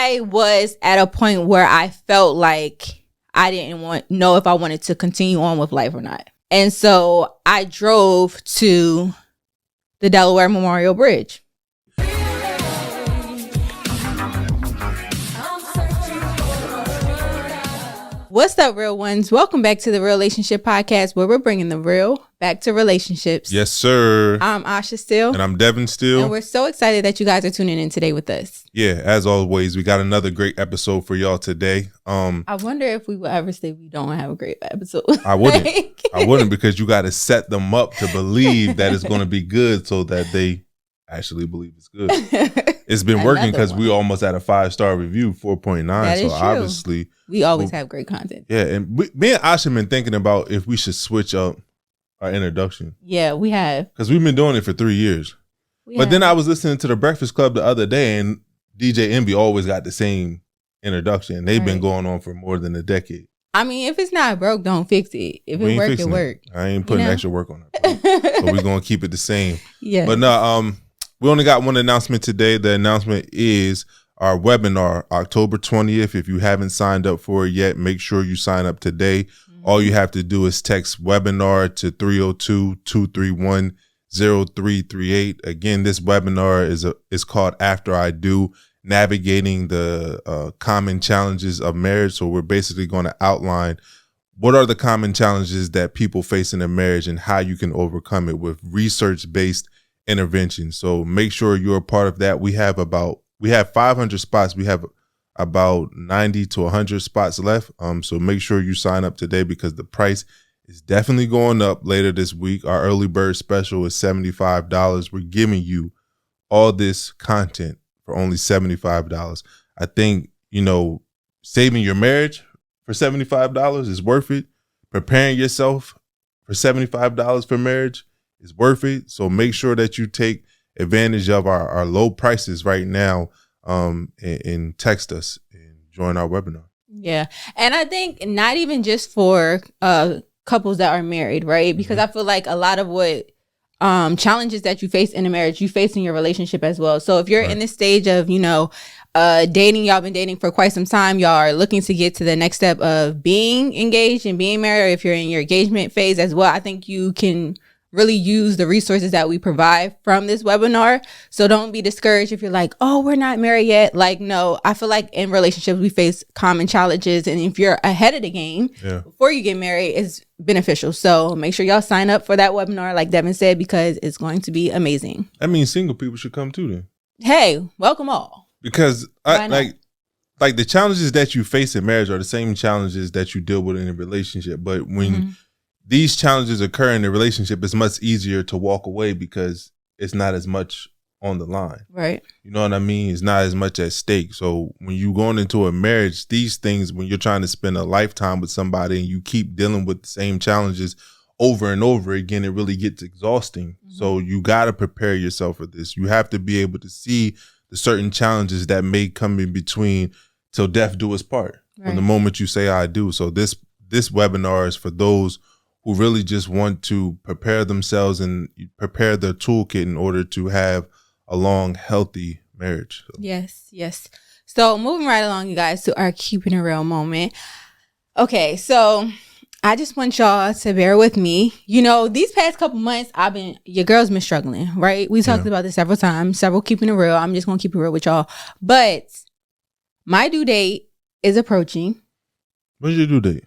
I was at a point where I felt like I didn't know if I wanted to continue on with life or not. And so I drove to the Delaware Memorial Bridge. What's up, real ones? Welcome back to the Relationship Podcast, where we're bringing the real back to relationships. Yes, sir. I'm Asha Steele. And I'm Devin Steele. And we're so excited that you guys are tuning in today with us. Yeah, as always, we got another great episode for y'all today. I wonder if we will ever say we don't have a great episode. I wouldn't because you got to set them up to believe that it's going to be good so that they actually believe it's good. It's been working because we almost at a 5-star review, 4.9. That is so true. Obviously we always have great content. Yeah, and me and Asha been thinking about if we should switch up our introduction. Yeah, we have. Because we've been doing it for 3 years. Then I was listening to the Breakfast Club the other day, and DJ Envy always got the same introduction. They've been going on for more than a decade. I mean, if it's not broke, don't fix it. If it work, it work. I ain't putting extra work on it. So we're going to keep it the same. Yeah. But no, we only got one announcement today. The announcement is our webinar, October 20th. If you haven't signed up for it yet, make sure you sign up today. Mm-hmm. All you have to do is text webinar to 302-231-0338. Again, this webinar is called After I Do, Navigating the Common Challenges of Marriage. So we're basically going to outline what are the common challenges that people face in a marriage and how you can overcome it with research-based intervention. So make sure you're a part of that. We have 500 spots. We have about 90 to 100 spots left. So make sure you sign up today because the price is definitely going up later this week. Our early bird special is $75. We're giving you all this content for only $75. I think, saving your marriage for $75 is worth it. Preparing yourself for $75 for marriage is worth it. So make sure that you take advantage of our low prices right now and text us and join our webinar. Yeah. And I think not even just for couples that are married, right? Because I feel like a lot of what challenges that you face in a marriage, you face in your relationship as well. So if you're in this stage of, dating, y'all been dating for quite some time, y'all are looking to get to the next step of being engaged and being married, or if you're in your engagement phase as well, I think you can really use the resources that we provide from this webinar. So don't be discouraged if you're like, oh, we're not married yet. Like, no, I feel like in relationships, we face common challenges. And if you're ahead of the game before you get married, it's beneficial. So make sure y'all sign up for that webinar, like Devin said, because it's going to be amazing. That means single people should come too then. Hey, welcome all. Because like the challenges that you face in marriage are the same challenges that you deal with in a relationship. But when these challenges occur in a relationship, it's much easier to walk away because it's not as much on the line. Right. You know what I mean? It's not as much at stake. So when you're going into a marriage, these things, when you're trying to spend a lifetime with somebody and you keep dealing with the same challenges over and over again, it really gets exhausting. So you got to prepare yourself for this. You have to be able to see the certain challenges that may come in between till death do us part. From the moment you say I do. So this webinar is for those who really just want to prepare themselves and prepare their toolkit in order to have a long, healthy marriage. So. Yes. So moving right along, you guys, to our Keeping It Real moment. Okay, so I just want y'all to bear with me. These past couple months, your girl's been struggling, right? We talked about this several times, Keeping It Real. I'm just going to keep it real with y'all. But my due date is approaching. When's your due date?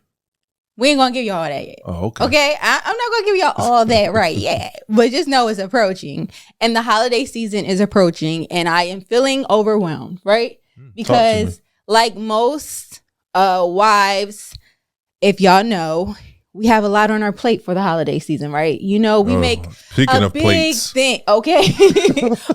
We ain't gonna give y'all that yet. Oh, okay. Okay, I'm not gonna give y'all all that right yet, but just know it's approaching, and the holiday season is approaching, and I am feeling overwhelmed, right? Because like most wives, if y'all know, we have a lot on our plate for the holiday season, right? We make a big thing, okay?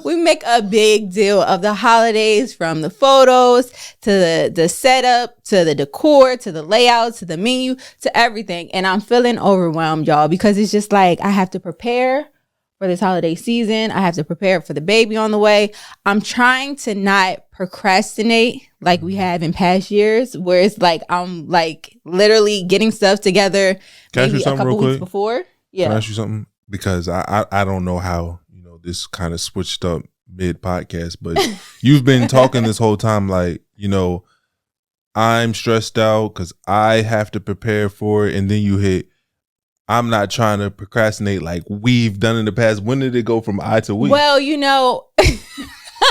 We make a big deal of the holidays, from the photos to the setup, to the decor, to the layout, to the menu, to everything. And I'm feeling overwhelmed, y'all, because it's just like I have to prepare for this holiday season. I have to prepare for the baby on the way. I'm trying to not procrastinate like we have in past years, where it's like I'm like literally getting stuff together maybe a couple weeks before. Yeah. Can I ask you something? Because I don't know how, this kind of switched up mid podcast, but you've been talking this whole time like you know, I'm stressed out because I have to prepare for it. And then you hit, I'm not trying to procrastinate like we've done in the past. When did it go from I to we? Well, you know.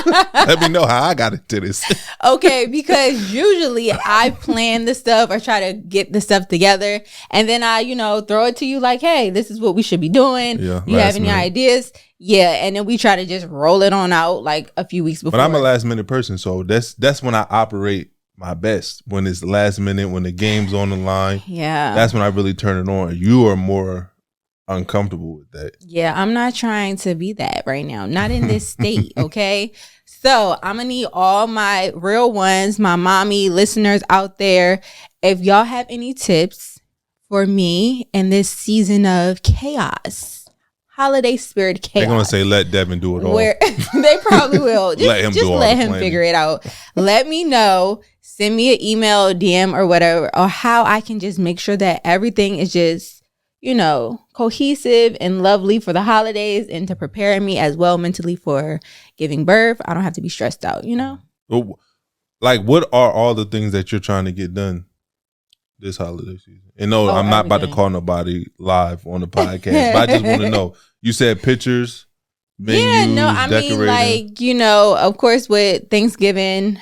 Let me know how I got into this. Okay, because usually I plan the stuff or try to get the stuff together, and then I, throw it to you like, hey, this is what we should be doing. Yeah, you have any minute. ideas? Yeah, and then we try to just roll it on out like a few weeks before. But I'm a last minute person, so that's when I operate my best. When it's last minute, when the game's on the line. Yeah. That's when I really turn it on. You are more uncomfortable with that. Yeah, I'm not trying to be that right now. Not in this state, okay? So I'm going to need all my real ones, my mommy listeners out there. If y'all have any tips for me in this season of chaos, holiday spirit chaos. They're going to say, let Devin do it all. They probably will. Just let him figure it out. Let me know. Send me an email, DM, or whatever, or how I can just make sure that everything is just, cohesive and lovely for the holidays and to prepare me as well mentally for giving birth. I don't have to be stressed out, Like, what are all the things that you're trying to get done this holiday season? And no, I'm not about to call nobody live on the podcast, but I just want to know. You said pictures, menus, decorating. Of course, with Thanksgiving,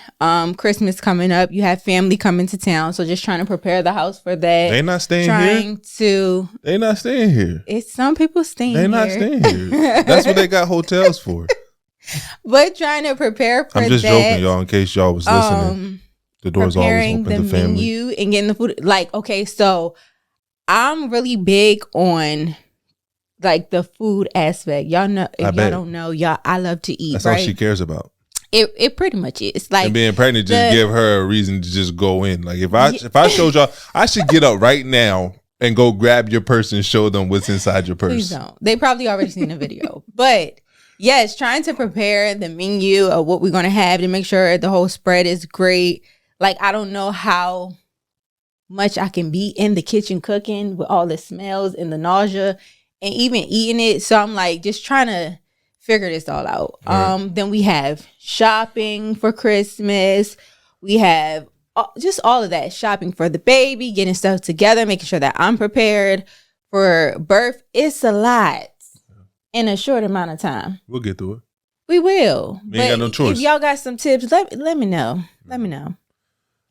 Christmas coming up, you have family coming to town. So just trying to prepare the house for that. They not staying here. They not staying here. It's some people staying here. They not staying here. That's what they got hotels for. But trying to prepare for that. I'm just joking, y'all, in case y'all was listening. The door's always open to family. Preparing the menu and getting the food. Like, okay, so I'm really big on like the food aspect. Y'all know, if y'all don't know, I love to eat. That's all she cares about. It pretty much is. Like, and being pregnant just give her a reason to just go in. Like if I showed y'all, I should get up right now and go grab your purse and show them what's inside your purse. Please don't. They probably already seen the video. But yes, trying to prepare the menu of what we're gonna have to make sure the whole spread is great. Like, I don't know how much I can be in the kitchen cooking with all the smells and the nausea and even eating it. So I'm like just trying to figure this all out. Right. Then we have shopping for Christmas. We have just all of that. Shopping for the baby, getting stuff together, making sure that I'm prepared for birth. It's a lot in a short amount of time. We'll get through it. We will. We ain't got no choice. If y'all got some tips, let me know. Let me know.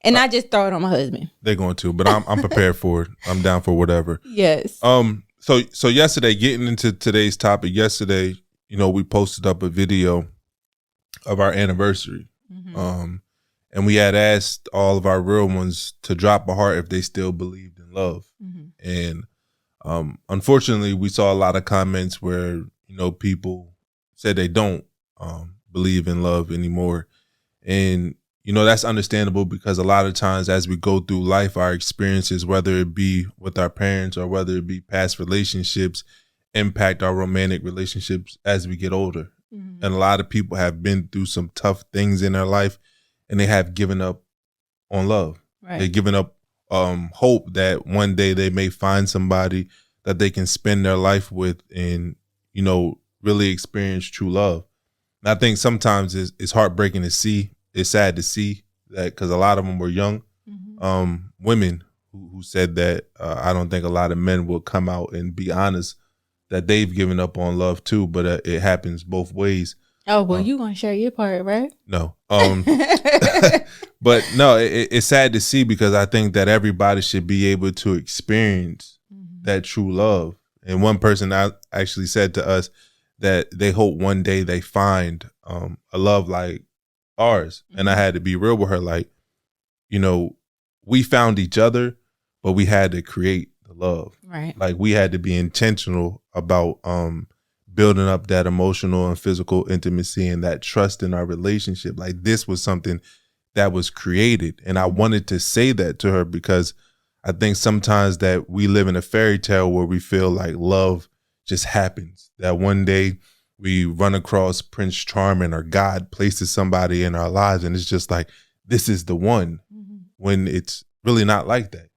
And not just throw it on my husband. They're going to, but I'm prepared for it. I'm down for whatever. Yes. So yesterday, getting into today's topic, yesterday, we posted up a video of our anniversary. Mm-hmm. And we had asked all of our real ones to drop a heart if they still believed in love. Mm-hmm. And unfortunately, we saw a lot of comments where, people said they don't believe in love anymore. And that's understandable because a lot of times as we go through life, our experiences, whether it be with our parents or whether it be past relationships, impact our romantic relationships as we get older. Mm-hmm. And a lot of people have been through some tough things in their life and they have given up on love. Right. They've given up hope that one day they may find somebody that they can spend their life with and, really experience true love. And I think sometimes it's heartbreaking to see. It's sad to see that because a lot of them were young women who said that I don't think a lot of men will come out and be honest that they've given up on love too, but it happens both ways. Oh, well, you gonna share your part, right? No. But no, it's sad to see because I think that everybody should be able to experience that true love. And one person actually said to us that they hope one day they find a love like ours. And I had to be real with her. Like, we found each other, but we had to create the love. Right. Like we had to be intentional about building up that emotional and physical intimacy and that trust in our relationship. Like this was something that was created. And I wanted to say that to her because I think sometimes that we live in a fairy tale where we feel like love just happens. That one day we run across Prince Charming or God places somebody in our lives and it's just like, this is the one, when it's really not like that.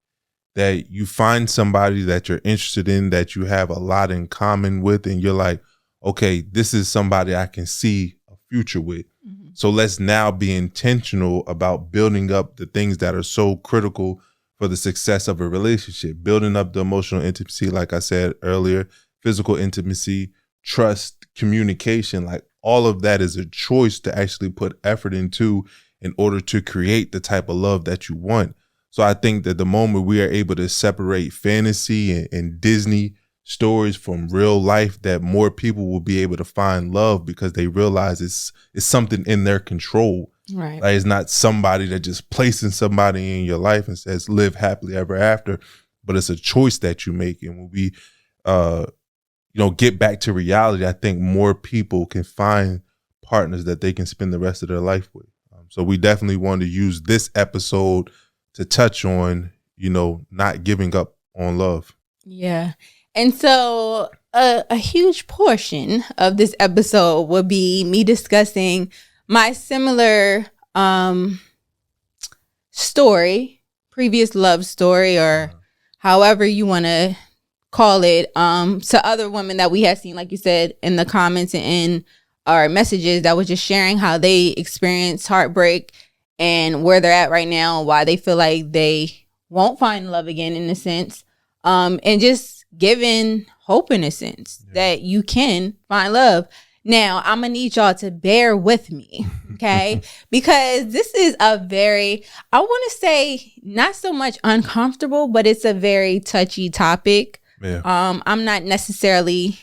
That you find somebody that you're interested in, that you have a lot in common with, and you're like, okay, this is somebody I can see a future with. So let's now be intentional about building up the things that are so critical for the success of a relationship, building up the emotional intimacy, like I said earlier, physical intimacy, trust, communication. Like all of that is a choice to actually put effort into in order to create the type of love that you want. So I think that the moment we are able to separate fantasy and Disney stories from real life, that more people will be able to find love because they realize it's something in their control. Right. Like it's not somebody that just placing somebody in your life and says live happily ever after, but it's a choice that you make. And when we get back to reality, I think more people can find partners that they can spend the rest of their life with. So we definitely want to use this episode to touch on, not giving up on love. Yeah. And so a huge portion of this episode will be me discussing my similar story, previous love story, or however you want to call it, to other women that we have seen, like you said, in the comments and in our messages that was just sharing how they experienced heartbreak and where they're at right now, why they feel like they won't find love again in a sense, and just giving hope in a sense that you can find love. Now, I'm going to need y'all to bear with me, okay? Because this is a very, I want to say, not so much uncomfortable, but it's a very touchy topic. Yeah. I'm not necessarily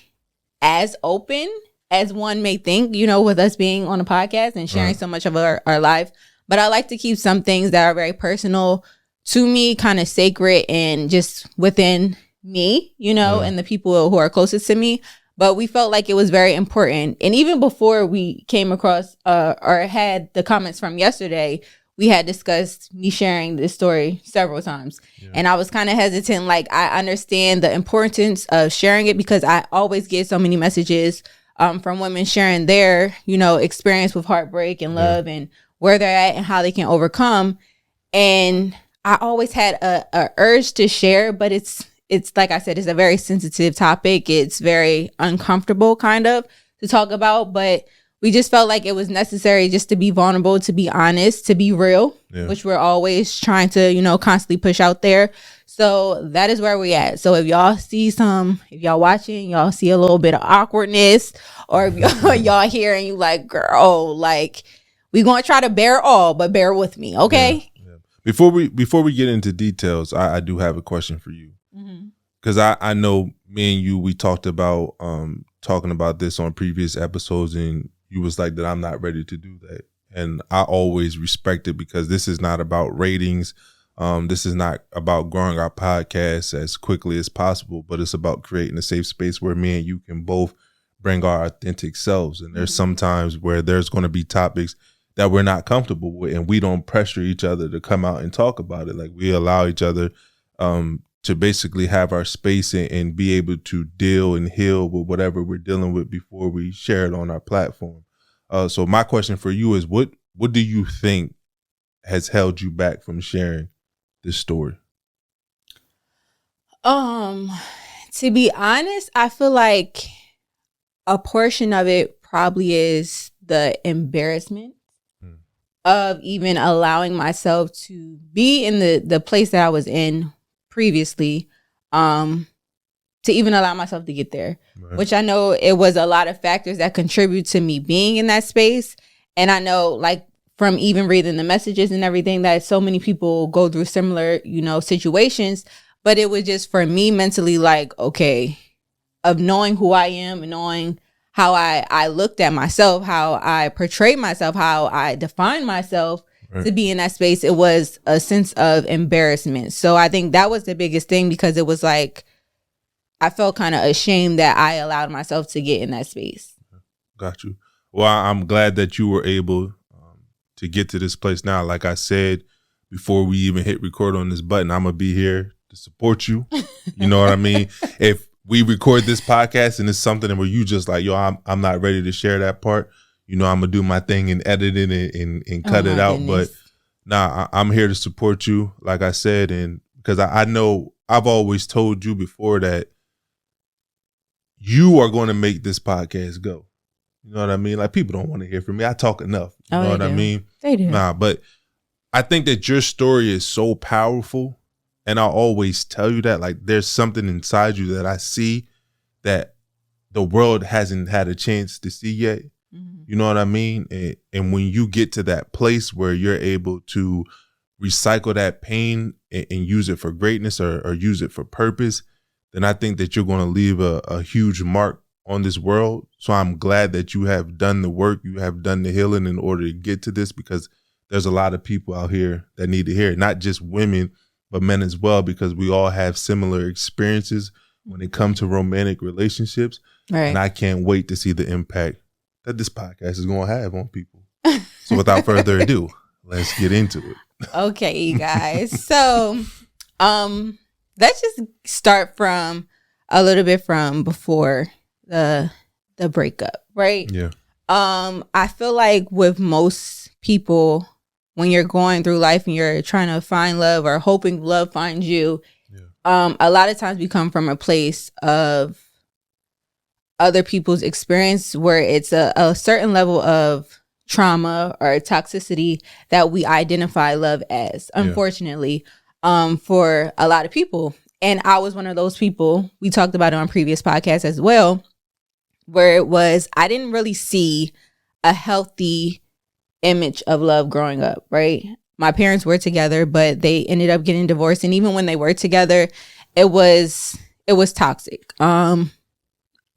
as open as one may think, with us being on a podcast and sharing so much of our life. But I like to keep some things that are very personal to me, kind of sacred and just within me, and the people who are closest to me. But we felt like it was very important. And even before we came across or had the comments from yesterday, we had discussed me sharing this story several times. Yeah. And I was kind of hesitant. Like, I understand the importance of sharing it because I always get so many messages from women sharing their, experience with heartbreak and love and where they're at and how they can overcome. And I always had a urge to share, but it's like I said, it's a very sensitive topic. It's very uncomfortable kind of to talk about, but we just felt like it was necessary just to be vulnerable, to be honest, to be real, which we're always trying to, constantly push out there. So that is where we at. So if y'all watching, y'all see a little bit of awkwardness, or if y'all hear and you like, girl, like, we going to try to bear all, but bear with me. Okay. Yeah. Before we get into details, I do have a question for you. Because I know me and you, we talked about talking about this on previous episodes, and you was like that I'm not ready to do that. And I always respect it because this is not about ratings. This is not about growing our podcast as quickly as possible, but it's about creating a safe space where me and you can both bring our authentic selves. And there's sometimes where there's going to be topics that we're not comfortable with, and we don't pressure each other to come out and talk about it. Like, we allow each other to basically have our space and be able to deal and heal with whatever we're dealing with before we share it on our platform. So my question for you is, what do you think has held you back from sharing this story? To be honest, I feel like a portion of it probably is the embarrassment of even allowing myself to be in the place that I was in previously, to even allow myself to get there, which I know it was a lot of factors that contribute to me being in that space. And I know, like, from even reading the messages and everything, that so many people go through similar, situations. But it was just for me mentally, like, okay, of knowing who I am and knowing how I looked at myself, how I portrayed myself, how I defined myself to be in that space, it was a sense of embarrassment. So I think that was the biggest thing, because it was like, I felt kind of ashamed that I allowed myself to get in that space. Got you. Well, I'm glad that you were able to get to this place now. Like I said, before we even hit record on this button, I'm going to be here to support you. You know what I mean? If we record this podcast and it's something where you just like, yo, I'm not ready to share that part, I'm going to do my thing and edit it and cut it out. Goodness. But I'm here to support you, like I said. And because I know I've always told you before that you are going to make this podcast go. You know what I mean? Like, people don't want to hear from me. I talk enough. You know what I mean? They do. Nah, but I think that your story is so powerful. And I'll always tell you that. Like, there's something inside you that I see that the world hasn't had a chance to see yet. Mm-hmm. You know what I mean? And when you get to that place where you're able to recycle that pain and use it for greatness or use it for purpose, then I think that you're going to leave a huge mark on this world. So I'm glad that you have done the work, you have done the healing in order to get to this, because there's a lot of people out here that need to hear it, not just women, but men as well, because we all have similar experiences when it comes to romantic relationships. Right. And I can't wait to see the impact that this podcast is going to have on people. So without further ado, let's get into it. Okay, you guys. So let's just start from a little bit from before the breakup, right? Yeah. I feel like with most people, when you're going through life and you're trying to find love or hoping love finds you, a lot of times we come from a place of other people's experience where it's a certain level of trauma or toxicity that we identify love as, unfortunately, for a lot of people. And I was one of those people. We talked about it on previous podcasts as well, where it was, I didn't really see a healthy image of love growing up, right? My parents were together, but they ended up getting divorced. And even when they were together, it was toxic.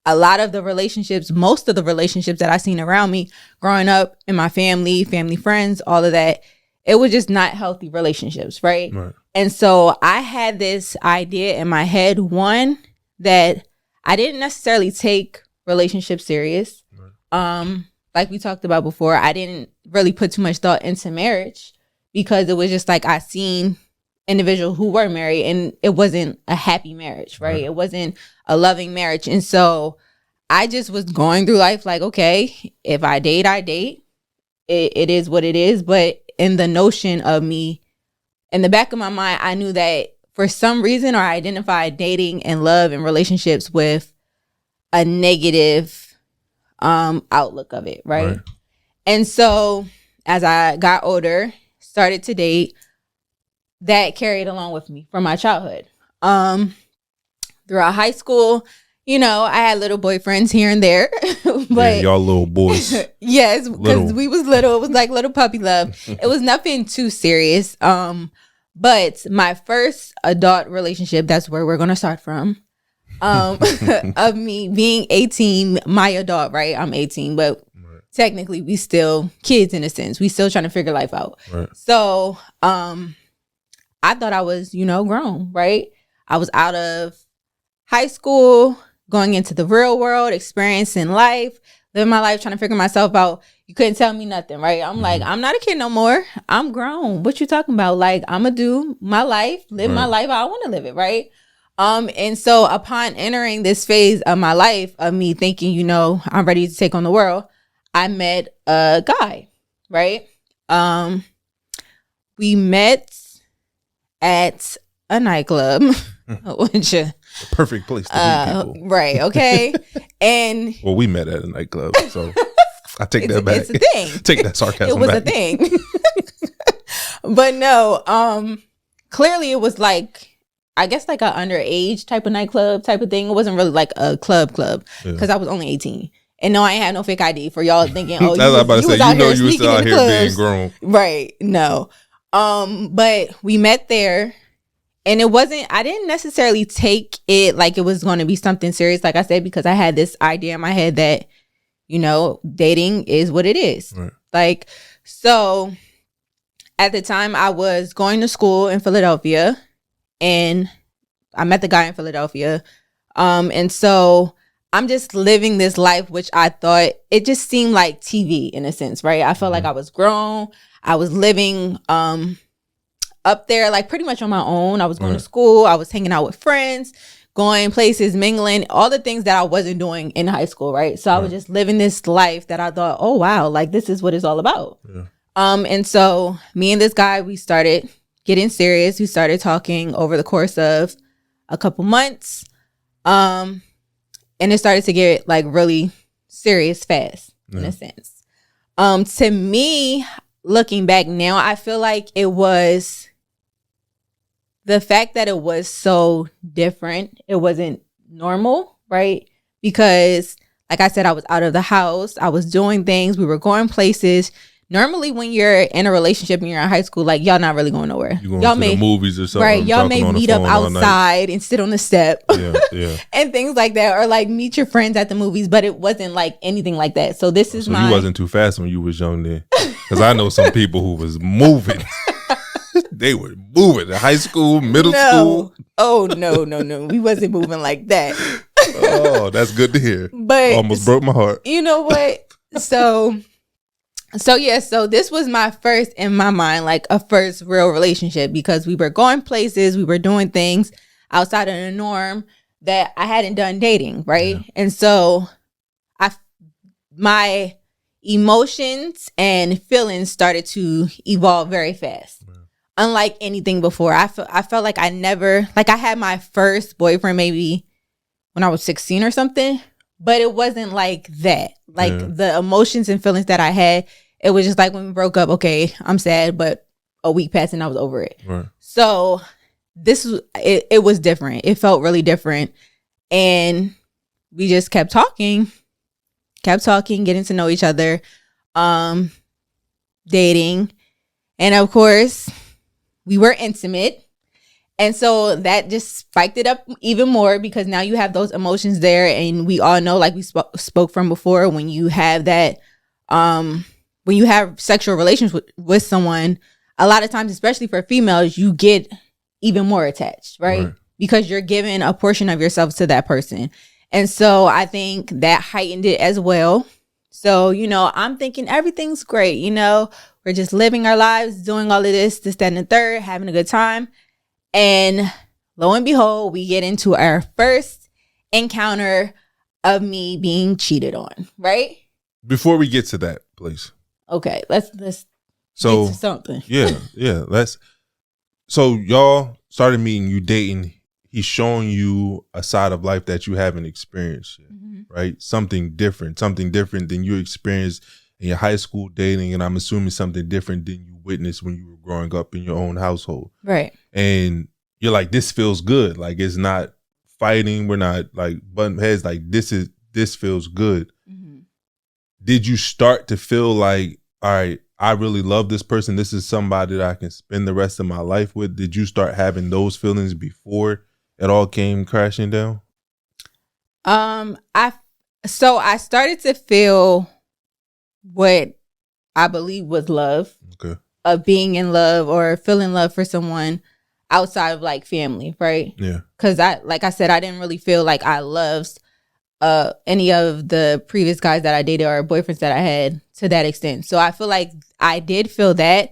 A lot of the relationships, most of the relationships that I seen around me growing up in my family friends, all of that, it was just not healthy relationships, right? And so I had this idea in my head, one, that I didn't necessarily take relationships serious. Like we talked about before, I didn't really put too much thought into marriage because it was just like I seen individuals who were married and it wasn't a happy marriage, right? It wasn't a loving marriage. And so I just was going through life like, okay, if I date, I date. It is what it is. But in the notion of me, in the back of my mind, I knew that for some reason, or I identified dating and love and relationships with a negative outlook of it, right? And so as I got older, started to date, that carried along with me from my childhood. Throughout high school, you know, I had little boyfriends here and there. But y'all little boys. Yes, because we was little. It was like little puppy love. It was nothing too serious. But my first adult relationship, that's where we're going to start from, of me being 18, my adult, right? I'm 18, but technically we still kids in a sense. We still trying to figure life out. So I thought I was, grown, right? I was out of high school, going into the real world, experiencing life, living my life, trying to figure myself out. You couldn't tell me nothing, right? I'm like, I'm not a kid no more. I'm grown. What you talking about? Like, I'm going to do my life, live my life how I want to live it, right? And so upon entering this phase of my life of me thinking, I'm ready to take on the world, I met a guy, right? We met at a nightclub, which perfect place to meet people. Right, okay. And well, we met at a nightclub, so I take that back. It's a thing. Take that sarcasm back. It was back. a thing. But no, clearly it was like, I guess like an underage type of nightclub type of thing. It wasn't really like a club because I was only 18. And no, I ain't had no fake ID for y'all thinking, oh, you was still out here being grown. Right. No. But we met there. And I didn't necessarily take it like it was going to be something serious, like I said, because I had this idea in my head that, dating is what it is. Right. Like, so at the time I was going to school in Philadelphia and I met the guy in Philadelphia. And so I'm just living this life, which I thought it just seemed like TV in a sense, right? I felt like I was grown. I was living, up there, like pretty much on my own. I was going to school. I was hanging out with friends, going places, mingling, all the things that I wasn't doing in high school, right? So I was just living this life that I thought, oh, wow, like this is what it's all about. Yeah. And so me and this guy, we started getting serious. We started talking over the course of a couple months. And it started to get like really serious fast. in a sense. To me, looking back now, I feel like it was the fact that it was so different. It wasn't normal, right? Because like I said, I was out of the house. I was doing things. We were going places. Normally, when you're in a relationship and you're in high school, like, y'all not really going nowhere. You going to the movies or something. Right. Y'all may meet up outside and sit on the step. Yeah. And things like that. Or like meet your friends at the movies. But it wasn't like anything like that. So this is you wasn't too fast when you was young then. Because I know some people who was moving. They were moving in high school, middle school. Oh, no. We wasn't moving like that. Oh, that's good to hear. But almost broke my heart. You know what? So this was my first, in my mind, like a first real relationship, because we were going places, we were doing things outside of the norm that I hadn't done dating, right? Yeah. And so my emotions and feelings started to evolve very fast. Yeah. Unlike anything before. I felt like I had my first boyfriend maybe when I was 16 or something, but it wasn't like that. Like the emotions and feelings that I had, it was just like when we broke up, okay, I'm sad, but a week passed and I was over it. Right. So it was different. It felt really different. And we just kept talking, getting to know each other, dating. And of course, we were intimate. And so that just spiked it up even more, because now you have those emotions there. And we all know, like we spoke from before, when you have that, when you have sexual relations with someone, a lot of times, especially for females, you get even more attached, right? Because you're giving a portion of yourself to that person. And so I think that heightened it as well. So, I'm thinking everything's great. We're just living our lives, doing all of this, that, and the third, having a good time. And lo and behold, we get into our first encounter of me being cheated on, right? Before we get to that, please. Okay, let's get to something. Yeah. So y'all started meeting, you dating. He's showing you a side of life that you haven't experienced yet, right? Something different than you experienced in your high school dating, and I'm assuming something different than you witnessed when you were growing up in your own household. Right. And you're like, this feels good. Like, it's not fighting. We're not like butting heads. Like, this feels good. Mm-hmm. Did you start to feel like, all right, I really love this person. This is somebody that I can spend the rest of my life with. Did you start having those feelings before it all came crashing down? I started to feel what I believe was love. Okay. Of being in love or feeling love for someone outside of like family, right? Yeah. Because like I said, I didn't really feel like I loved any of the previous guys that I dated or boyfriends that I had to that extent. So I feel like I did feel that.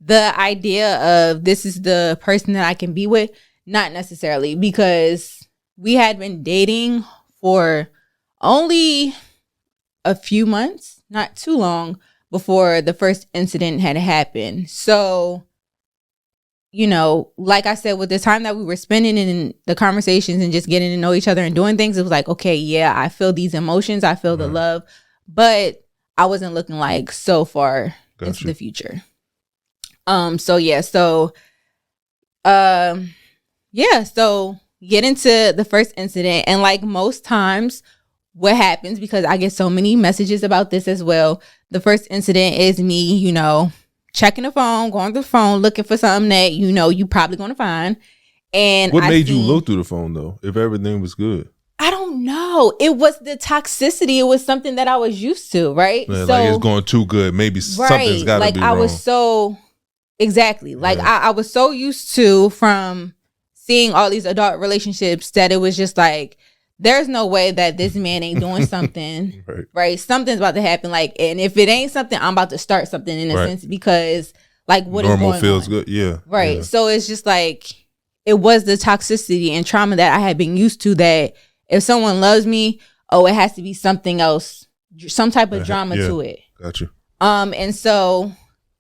The idea of this is the person that I can be with, not necessarily, because we had been dating for only a few months, not too long, before the first incident had happened. So, like I said, with the time that we were spending in the conversations and just getting to know each other and doing things, it was like, okay, yeah, I feel these emotions. I feel the love, but I wasn't looking like so far into the future. So get into the first incident. And like most times what happens, because I get so many messages about this as well, the first incident is me, checking the phone, going through the phone, looking for something that, you probably going to find. And what made you look through the phone though, if everything was good? I don't know. It was the toxicity. It was something that I was used to, right? Yeah, so, like it's going too good. Maybe something's got to be wrong. I was so, exactly. Like I was so used to from seeing all these adult relationships that it was just like, there's no way that this man ain't doing something, right? Something's about to happen. Like, and if it ain't something, I'm about to start something in a sense, because like what normal is going feels on? Good. Yeah. Right. Yeah. So it's just like, it was the toxicity and trauma that I had been used to, that if someone loves me, it has to be something else, some type of drama to it. Gotcha. And so,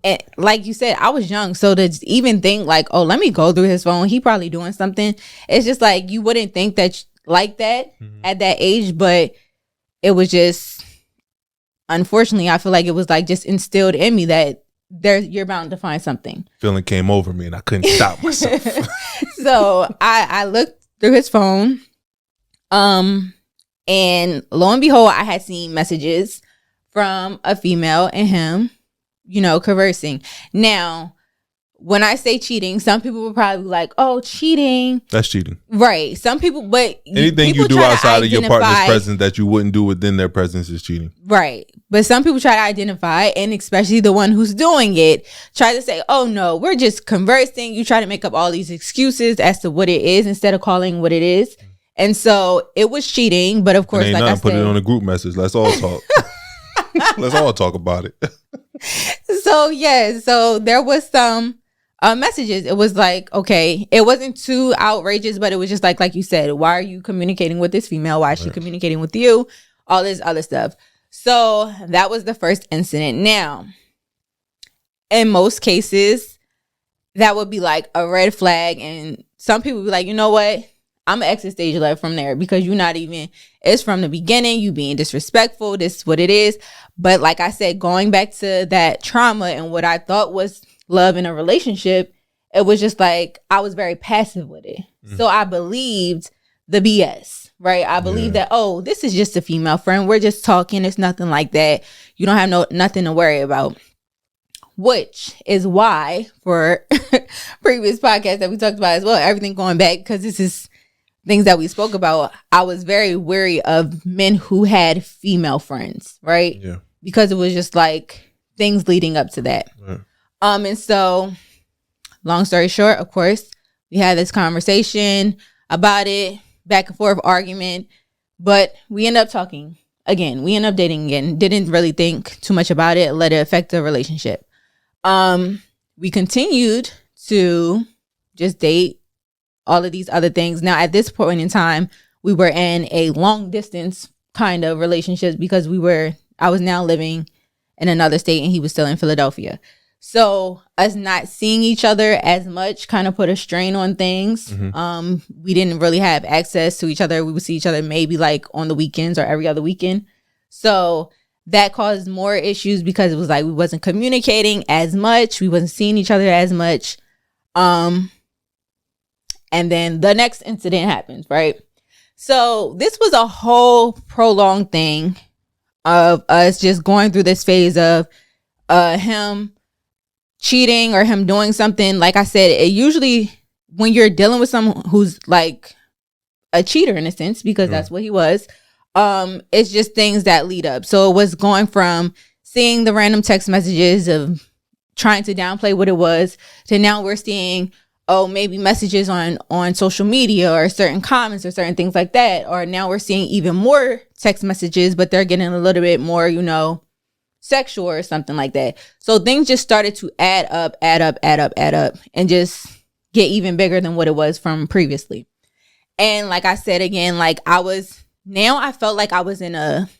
and like you said, I was young. So to even think like, let me go through his phone, he probably doing something. It's just like, you wouldn't think that like that at that age, but it was just, unfortunately, I feel like it was like just instilled in me that you're bound to find something. Feeling came over me and I couldn't stop myself. So I looked through his phone, and lo and behold, I had seen messages from a female and him, conversing. Now, when I say cheating, some people will probably be like, "Oh, cheating. That's cheating." Right. Some people, but anything you do outside of your partner's presence that you wouldn't do within their presence is cheating. Right. But some people try to identify, and especially the one who's doing it, try to say, "Oh no, we're just conversing." You try to make up all these excuses as to what it is instead of calling what it is. And so it was cheating, but of course, like I said, put it on a group message. Let's all talk. Let's all talk about it. So there was some messages. It was like, okay, it wasn't too outrageous, but it was just like you said, why are you communicating with this female? Why is she communicating with you? All this other stuff. So that was the first incident. Now, in most cases, that would be like a red flag. And some people would be like, you know what? I'm going to exit stage left from there because you're not even, it's from the beginning, you being disrespectful. This is what it is. But like I said, going back to that trauma and what I thought was love in a relationship, it was just like, I was very passive with it. So I believed the BS, right? I believed that, oh, this is just a female friend. We're just talking. It's nothing like that. You don't have nothing to worry about. Which is why for previous podcasts that we talked about as well, everything going back, because this is things that we spoke about, I was very wary of men who had female friends, right? Yeah. Because it was just like things leading up to that. Right. And so, long story short, of course, we had this conversation about it, back and forth argument, but we end up talking again. We end up dating again. Didn't really think too much about it, let it affect the relationship. We continued to just date, all of these other things. Now, at this point in time, we were in a long distance kind of relationship because I was now living in another state and he was still in Philadelphia. So us not seeing each other as much kind of put a strain on things. Mm-hmm. We didn't really have access to each other. We would see each other maybe like on the weekends or every other weekend. So that caused more issues because it was like we wasn't communicating as much. We wasn't seeing each other as much. And then the next incident happens, right? So this was a whole prolonged thing of us just going through this phase of him cheating or him doing something. Like I said, it usually, when you're dealing with someone who's like a cheater in a sense, because that's what he was, it's just things that lead up. So it was going from seeing the random text messages of trying to downplay what it was to now we're seeing, maybe messages on social media or certain comments or certain things like that. Or now we're seeing even more text messages, but they're getting a little bit more, sexual or something like that. So things just started to add up, and just get even bigger than what it was from previously. And like I said again, like I felt like I was in a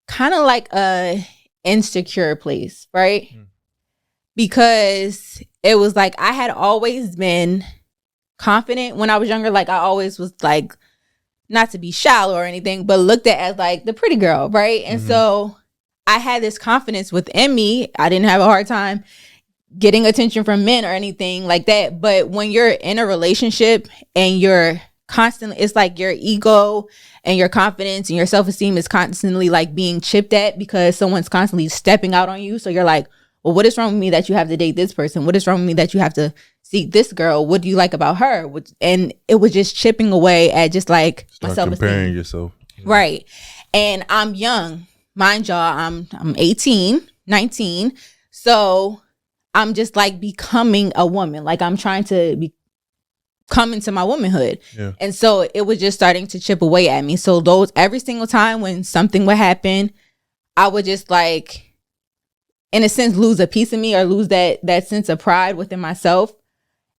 kind of like a insecure place, right? Because it was like I had always been confident when I was younger. Like I always was like, not to be shallow or anything, but looked at as like the pretty girl, right? And so I had this confidence within me. I didn't have a hard time getting attention from men or anything like that. But when you're in a relationship and you're constantly, it's like your ego and your confidence and your self-esteem is constantly like being chipped at because someone's constantly stepping out on you. So you're like, well, what is wrong with me that you have to date this person? What is wrong with me that you have to see this girl? What do you like about her? And it was just chipping away at just like my self-esteem. Comparing yourself. Right. And I'm young. Mind y'all, I'm 18, 19. So I'm just like becoming a woman. Like I'm trying to come into my womanhood. Yeah. And so it was just starting to chip away at me. So every single time when something would happen, I would just like, in a sense, lose a piece of me or lose that sense of pride within myself.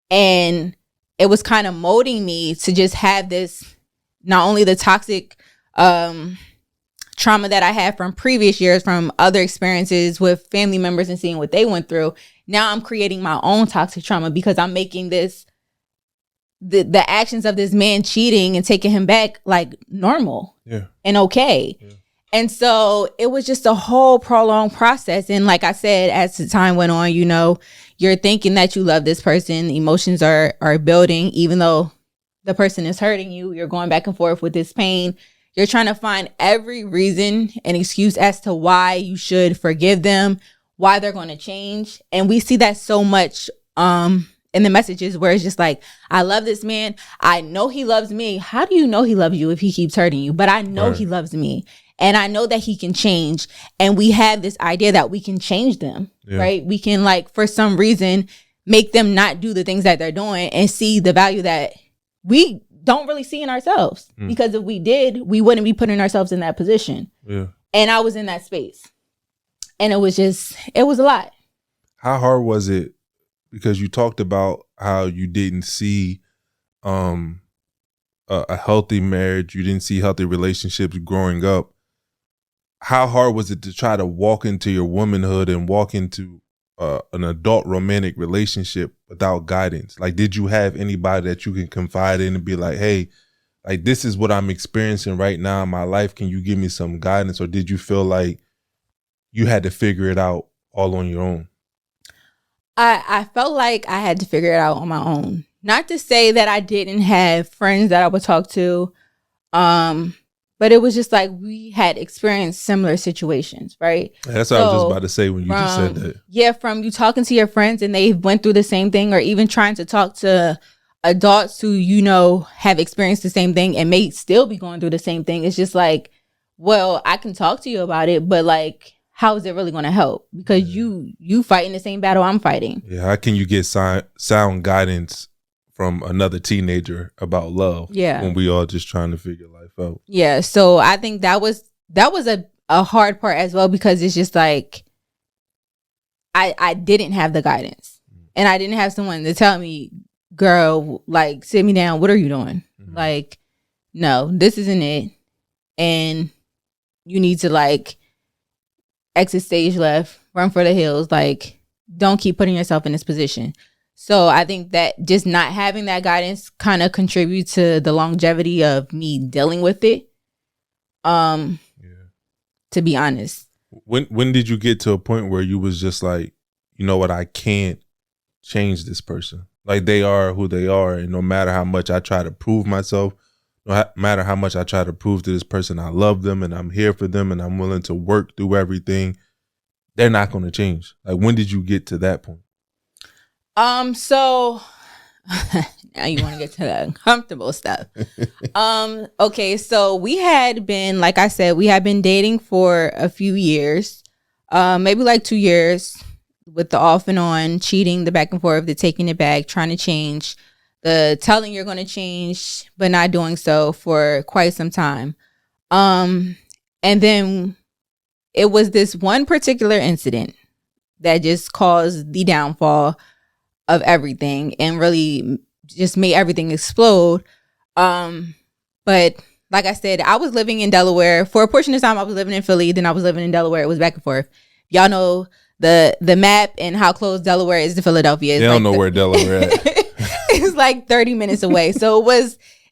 And it was kind of molding me to just have this, not only the toxic trauma that I had from previous years, from other experiences with family members and seeing what they went through. Now I'm creating my own toxic trauma because I'm making this, the actions of this man cheating and taking him back like normal and okay. Yeah. And so it was just a whole prolonged process. And like I said, as the time went on, you know, you're thinking that you love this person. Emotions are building, even though the person is hurting you. You're going back and forth with this pain. You're trying to find every reason and excuse as to why you should forgive them, why they're going to change. And we see that so much in the messages where it's just like, I love this man. I know he loves me. How do you know he loves you if he keeps hurting you? But I know he loves me. And I know that he can change. And we have this idea that we can change them, right? We can, like, for some reason, make them not do the things that they're doing and see the value that we don't really see in ourselves. Because if we did, we wouldn't be putting ourselves in that position. Yeah. And I was in that space. And it was a lot. How hard was it? Because you talked about how you didn't see a healthy marriage. You didn't see healthy relationships growing up. How hard was it to try to walk into your womanhood and walk into an adult romantic relationship without guidance? Like, did you have anybody that you can confide in and be like, hey, like, this is what I'm experiencing right now in my life. Can you give me some guidance? Or did you feel like you had to figure it out all on your own? I felt like I had to figure it out on my own. Not to say that I didn't have friends that I would talk to, but it was just like we had experienced similar situations, right? That's what I was just about to say when you just said that. Yeah, from you talking to your friends and they went through the same thing, or even trying to talk to adults who, you know, have experienced the same thing and may still be going through the same thing. It's just like, well, I can talk to you about it, but like, how is it really going to help? Because you fighting the same battle I'm fighting. Yeah, how can you get sound guidance from another teenager about love? Yeah, when we all just trying to figure life out. Yeah, so I think that was a hard part as well, because it's just like I didn't have the guidance, and I didn't have someone to tell me, girl, like, sit me down. What are you doing? Like, no, this isn't it, and you need to, like, exit stage left, run for the hills. Like, don't keep putting yourself in this position. So I think that just not having that guidance kind of contributes to the longevity of me dealing with it. To be honest. When did you get to a point where you was just like, you know what, I can't change this person. Like, they are who they are, and no matter how much I try to prove myself, no matter how much I try to prove to this person I love them and I'm here for them and I'm willing to work through everything, they're not going to change. Like, when did you get to that point? So now you want to get to the uncomfortable stuff. Okay, so we had been, like I said, we had been dating for a few years, maybe like 2 years, with the off and on, cheating, the back and forth, the taking it back, trying to change, the telling you're going to change, but not doing so for quite some time. And then it was this one particular incident that just caused the downfall of everything and really just made everything explode. But like I said, I was living in Delaware. For a portion of time, I was living in Philly. Then I was living in Delaware. It was back and forth. Y'all know the map and how close Delaware is to Philadelphia. They don't know where Delaware is. It's like 30 minutes away. So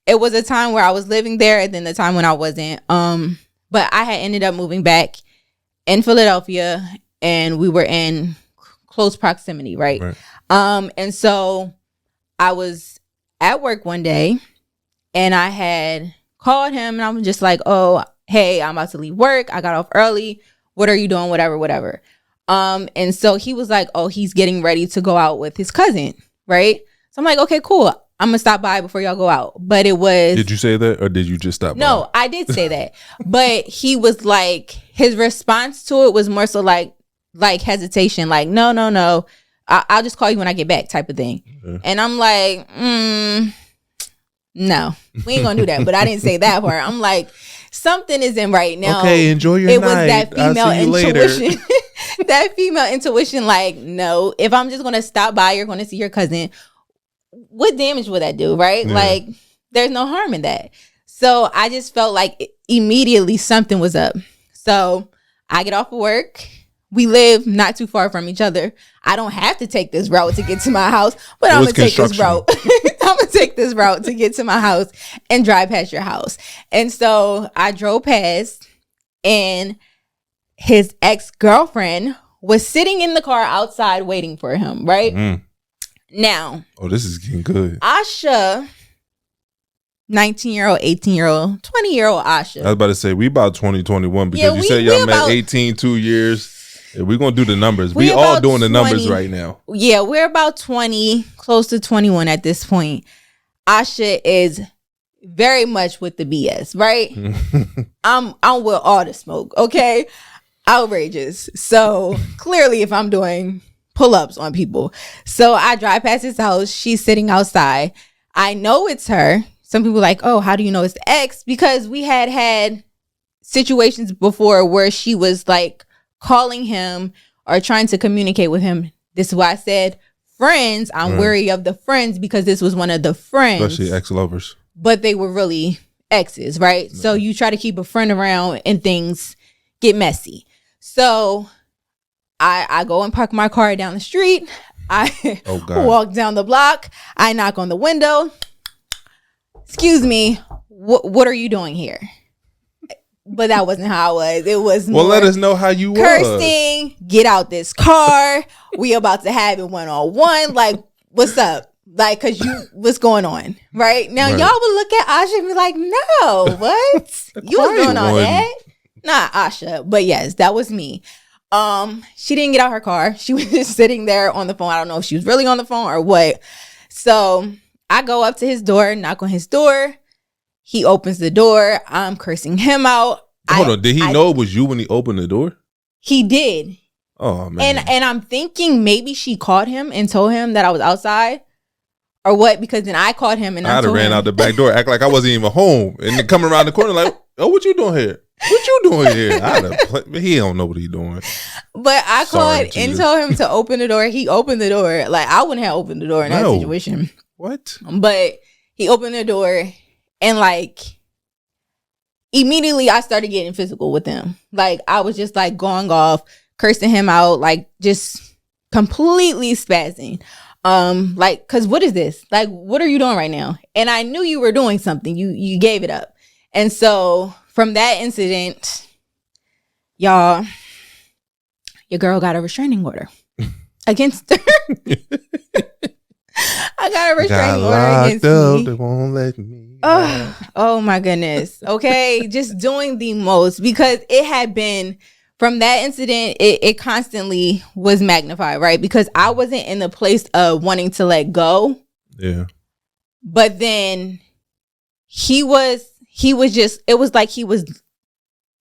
it was a time where I was living there, and then the time when I wasn't. But I had ended up moving back in Philadelphia, and we were in close proximity, right? And so I was at work one day, and I had called him, and I was just like, oh, hey, I'm about to leave work. I got off early. What are you doing? Whatever. And so he was like, oh, he's getting ready to go out with his cousin, right? So I'm like, okay, cool. I'm going to stop by before y'all go out. But it was... Did you say that, or did you just stop by? No, I did say that. But he was like, his response to it was more so like hesitation, like, no. I'll just call you when I get back, type of thing. Okay. And I'm like, no, we ain't gonna do that. But I didn't say that part. I'm like, something isn't right now. Okay, enjoy your night. It was that female intuition. That female intuition, like, no, if I'm just gonna stop by, you're gonna see your cousin. What damage would that do, right? Yeah. Like, there's no harm in that. So I just felt like immediately something was up. So I get off of work. We live not too far from each other. I don't have to take this route to get to my house, but I'm going to take this route. I'm going to take this route to get to my house and drive past your house. And so I drove past, and his ex-girlfriend was sitting in the car outside waiting for him, right? Now, this is getting good. Asha, 19-year-old, 18-year-old, 20-year-old Asha. I was about to say, we about 2021 because you said y'all met 18, 2 years. Yeah, we're going to do the numbers. We all doing the numbers right now. Yeah, we're about 20, close to 21 at this point. Asha is very much with the BS, right? I'm with all the smoke, okay? Outrageous. So clearly if I'm doing pull-ups on people. So I drive past his house. She's sitting outside. I know it's her. Some people are like, oh, how do you know it's the ex? Because we had situations before where she was like calling him or trying to communicate with him. This is why I said friends. I'm wary of the friends because this was one of the friends. Especially ex-lovers. But they were really exes, right? No. So you try to keep a friend around and things get messy. So I go and park my car down the street. I walk down the block. I knock on the window. Excuse me, what are you doing here? But that wasn't how I was. It was more let us know how you cursing, get out this car. We about to have it one-on-one. Like, what's up? Like, cause what's going on? Right? Now, y'all would look at Asha and be like, no, what? You was doing all that? Not Asha. But yes, that was me. She didn't get out her car. She was just sitting there on the phone. I don't know if she was really on the phone or what. So I go up to his door, knock on his door. He opens the door. I'm cursing him out. Hold on. Did he know it was you when he opened the door? He did. Oh, man. And I'm thinking maybe she called him and told him that I was outside or what, because then I called him and I'd have ran out the back door, act like I wasn't even home, and then come around the corner like, oh, what you doing here? What you doing here? He don't know what he doing. But I called and told him to open the door. He opened the door. Like, I wouldn't have opened the door in that situation. What? But he opened the door and like immediately I started getting physical with him. Like, I was just like going off, cursing him out, like just completely spazzing. Like, cause what is this? Like, what are you doing right now? And I knew you were doing something. You gave it up. And so from that incident, y'all, your girl got a restraining order against her. I got a restraining order against me. They won't let me. Oh my goodness. Okay. Just doing the most, because it had been from that incident, it constantly was magnified, right? Because I wasn't in the place of wanting to let go. Yeah. But then he was just, it was like he was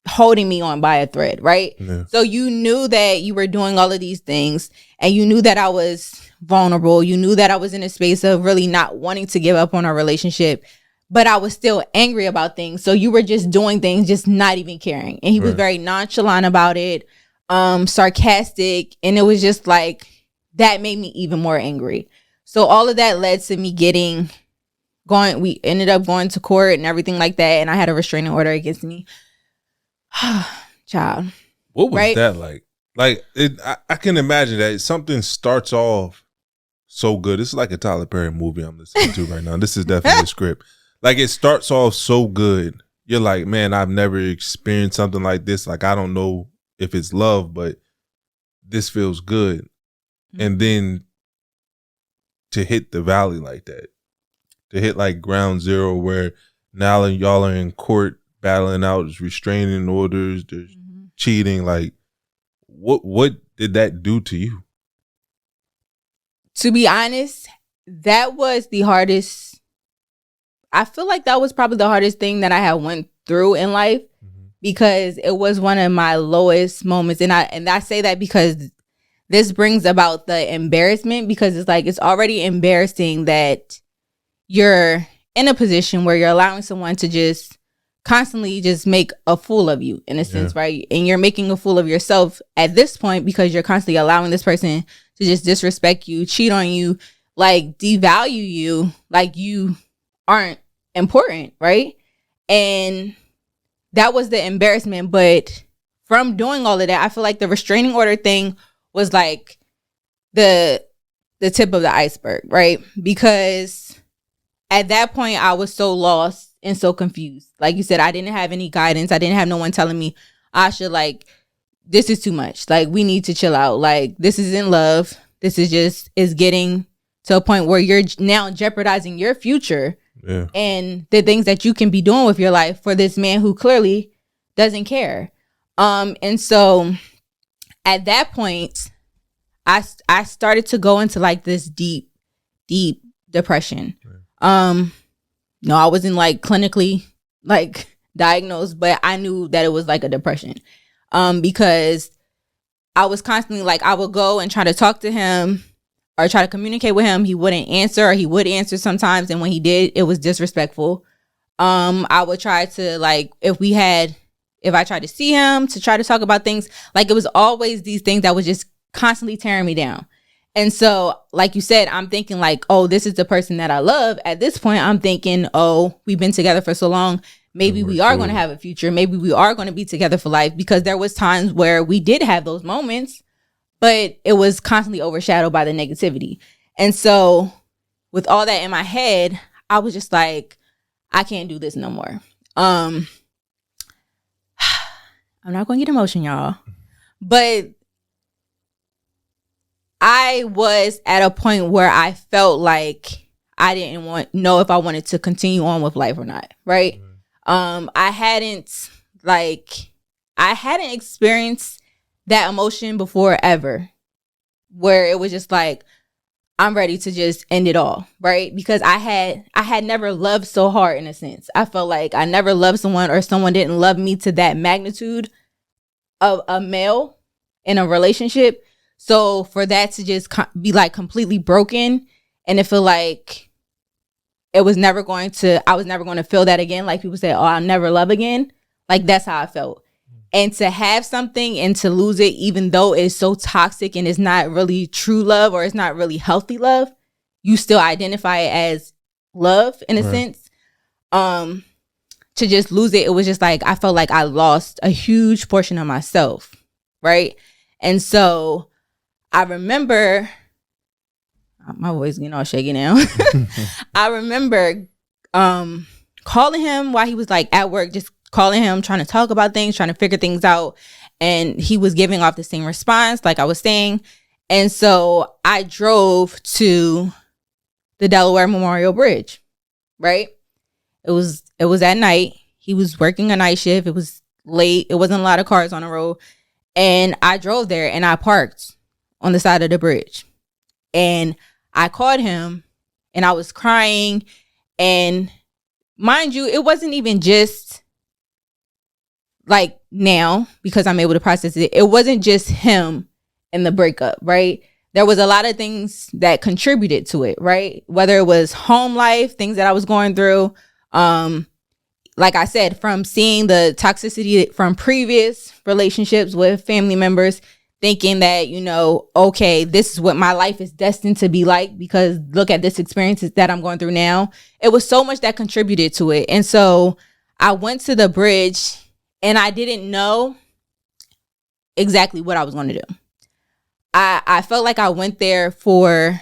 holding me on by a thread, right? Yeah. So you knew that you were doing all of these things and you knew that I was vulnerable. You knew that I was in a space of really not wanting to give up on our relationship, but I was still angry about things. So you were just doing things, just not even caring. And he was very nonchalant about it, sarcastic. And it was just like, that made me even more angry. So all of that led to me we ended up going to court and everything like that. And I had a restraining order against me. Child. What was that like? Like, I can imagine that something starts off so good. This is like a Tyler Perry movie I'm listening to right now. This is definitely a script. Like, it starts off so good. You're like, man, I've never experienced something like this. Like, I don't know if it's love, but this feels good. Mm-hmm. And then to hit the valley like that, to hit like ground zero where now y'all are in court battling out, there's restraining orders, there's cheating. Like, what did that do to you? To be honest, that was the hardest. I feel like that was probably the hardest thing that I had went through in life, because it was one of my lowest moments. And I say that because this brings about the embarrassment, because it's like, it's already embarrassing that you're in a position where you're allowing someone to just constantly just make a fool of you, in a sense, right? And you're making a fool of yourself at this point, because you're constantly allowing this person to just disrespect you, cheat on you, like devalue you, like you aren't important, right? And that was the embarrassment. But from doing all of that, I feel like the restraining order thing was like the tip of the iceberg, right? Because at that point I was so lost and so confused. Like you said, I didn't have any guidance. I didn't have no one telling me, Asha, like, this is too much. Like, we need to chill out. Like, this isn't love. This is getting to a point where you're now jeopardizing your future and the things that you can be doing with your life for this man who clearly doesn't care. And so at that point, I started to go into like this deep depression. No, I wasn't like clinically like diagnosed, but I knew that it was like a depression. Because I was constantly like, I would go and try to talk to him or try to communicate with him. He wouldn't answer, or he would answer sometimes. And when he did, it was disrespectful. I would try to like, if I tried to see him to try to talk about things, like it was always these things that was just constantly tearing me down. And so, like you said, I'm thinking like, oh, this is the person that I love. At this point, I'm thinking, oh, we've been together for so long. Maybe we are going to have a future. Maybe we are going to be together for life, because there was times where we did have those moments, but it was constantly overshadowed by the negativity. And so with all that in my head, I was just like, I can't do this no more. I'm not going to get emotional, y'all, but I was at a point where I felt like I didn't know if I wanted to continue on with life or not. Right. I hadn't experienced that emotion before ever, where it was just like, I'm ready to just end it all. Right. Because I had never loved so hard, in a sense. I felt like I never loved someone, or someone didn't love me to that magnitude of a male in a relationship. So for that to just be like completely broken, and to feel like I was never going to feel that again. Like people say, oh, I'll never love again. Like that's how I felt. And to have something and to lose it, even though it's so toxic and it's not really true love, or it's not really healthy love, you still identify it as love in a sense. To just lose it, it was just like, I felt like I lost a huge portion of myself. Right. And so I remember, my voice getting all shaky now. I remember calling him while he was like at work, just calling him, trying to talk about things, trying to figure things out. And he was giving off the same response, like I was saying. And so I drove to the Delaware Memorial Bridge, right? It was at night. He was working a night shift. It was late. It wasn't a lot of cars on the road. And I drove there and I parked on the side of the bridge. And I called him and I was crying. And mind you, it wasn't even just like now, because I'm able to process it. It wasn't just him and the breakup, right? There was a lot of things that contributed to it, right? Whether it was home life, things that I was going through. Like I said, from seeing the toxicity from previous relationships with family members, thinking that, okay, this is what my life is destined to be like, because look at this experience that I'm going through now. It was so much that contributed to it. And so I went to the bridge and I didn't know exactly what I was going to do. I felt like I went there for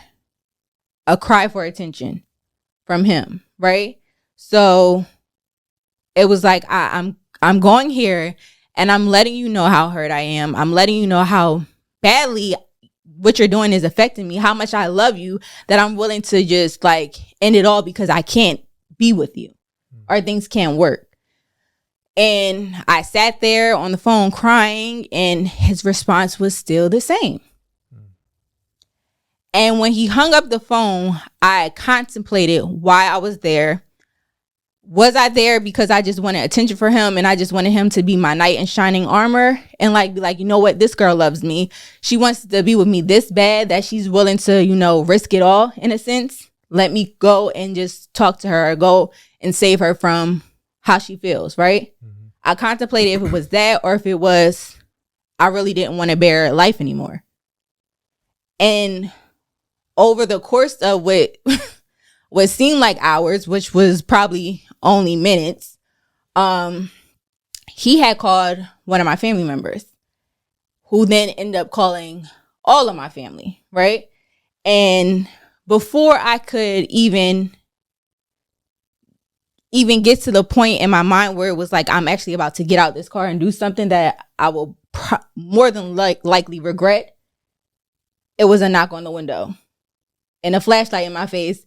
a cry for attention from him, right? So it was like, I'm going here and I'm letting you know how hurt I am. I'm letting you know how badly what you're doing is affecting me, how much I love you, that I'm willing to just like end it all because I can't be with you or things can't work. And I sat there on the phone crying, and his response was still the same. And when he hung up the phone, I contemplated why I was there. Was I there because I just wanted attention for him and I just wanted him to be my knight in shining armor and like be like, you know what, this girl loves me. She wants to be with me this bad that she's willing to, risk it all in a sense. Let me go and just talk to her or go and save her from how she feels, right? Mm-hmm. I contemplated if it was that or if it was I really didn't want to bear life anymore. And over the course of what seemed like hours, which was probably only minutes, he had called one of my family members, who then ended up calling all of my family, right? And before I could even even get to the point in my mind where it was like, I'm actually about to get out this car and do something that I will more than likely regret, it was a knock on the window and a flashlight in my face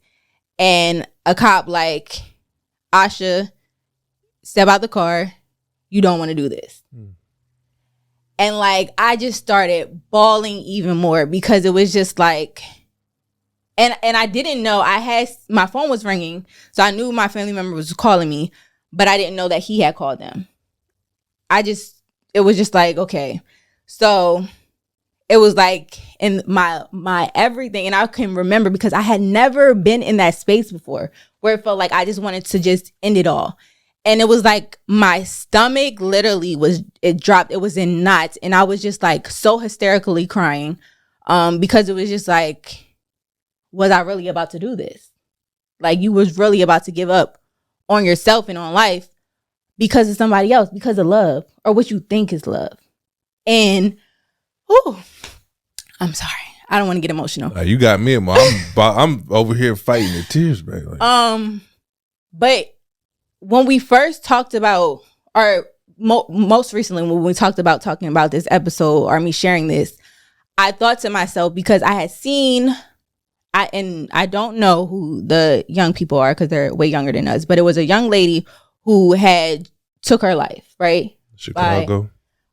and a cop like, Asha, step out the car. You don't want to do this. And like, I just started bawling even more because it was just like, and I didn't know, my phone was ringing. So I knew my family member was calling me, but I didn't know that he had called them. It was just like, okay. So it was like in my everything. And I can remember because I had never been in that space before where it felt like I just wanted to just end it all. And it was like my stomach literally it dropped. It was in knots. And I was just like so hysterically crying because it was just like, was I really about to do this? Like, you was really about to give up on yourself and on life because of somebody else, because of love or what you think is love. And, I'm sorry. I don't want to get emotional. You got me. I'm over here fighting the tears, man. But when we first talked about, or most recently when we talked about talking about this episode or me sharing this, I thought to myself, because I had seen, and I don't know who the young people are because they're way younger than us, but it was a young lady who had took her life, right? Chicago.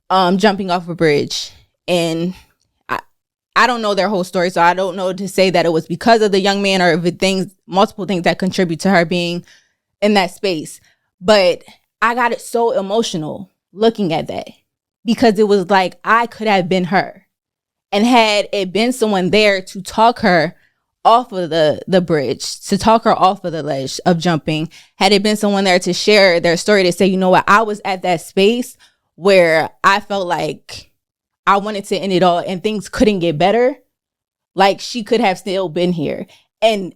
By, jumping off a bridge. And I don't know their whole story, so I don't know to say that it was because of the young man or if it multiple things that contribute to her being in that space. But I got it so emotional looking at that because it was like I could have been her. And had it been someone there to talk her off of the bridge, to talk her off of the ledge of jumping, had it been someone there to share their story, to say, you know what, I was at that space where I felt like I wanted to end it all and things couldn't get better, like she could have still been here. And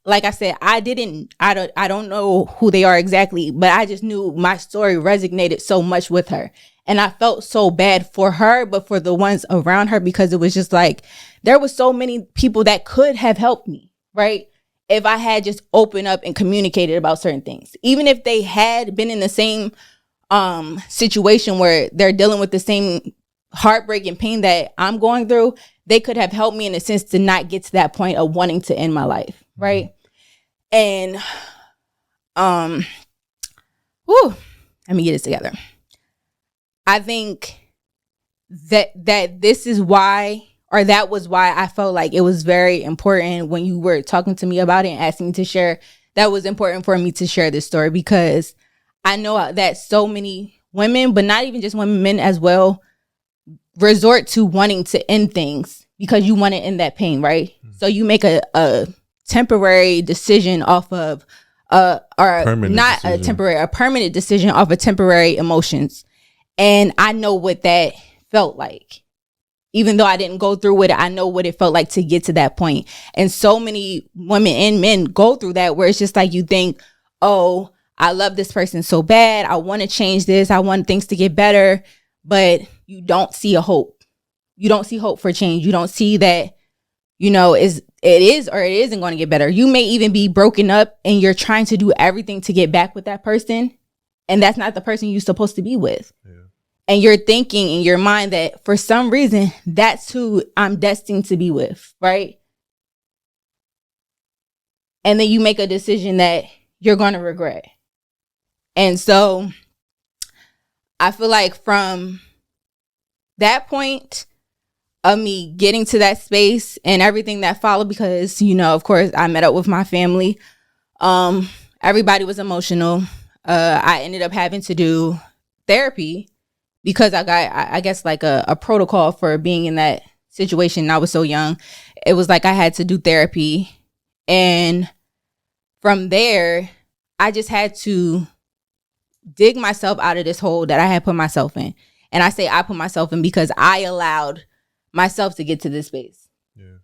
like I said, I don't know who they are exactly, but I just knew my story resonated so much with her. And I felt so bad for her, but for the ones around her, because it was just like, there was so many people that could have helped me, right? If I had just opened up and communicated about certain things, even if they had been in the same situation where they're dealing with the same heartbreak and pain that I'm going through, they could have helped me in a sense to not get to that point of wanting to end my life, right? And let me get this together. I think that this is why, or that was why I felt like it was very important when you were talking to me about it and asking me to share. That was important for me to share this story because I know that so many women, but not even just women, men as well, resort to wanting to end things because you want to end that pain, right? So you make a temporary decision off of a permanent decision off of temporary emotions. And I know what that felt like. Even though I didn't go through with it, I know what it felt like to get to that point. And so many women and men go through that where it's just like you think, oh, I love this person so bad. I want to change this. I want things to get better. But you don't see a hope. You don't see hope for change. You don't see that, you know, it is or it isn't going to get better. You may even be broken up and you're trying to do everything to get back with that person. And that's not the person you're supposed to be with. Yeah. And you're thinking in your mind that for some reason, that's who I'm destined to be with, right? And then you make a decision that you're going to regret. And so I feel like from that point of me getting to that space and everything that followed, because, you know, of course, I met up with my family. Everybody was emotional. I ended up having to do therapy because I got, I guess, like a protocol for being in that situation. I was so young. It was like I had to do therapy. And from there, I just had to dig myself out of this hole that I had put myself in. And I say I put myself in because I allowed myself to get to this space. Yeah.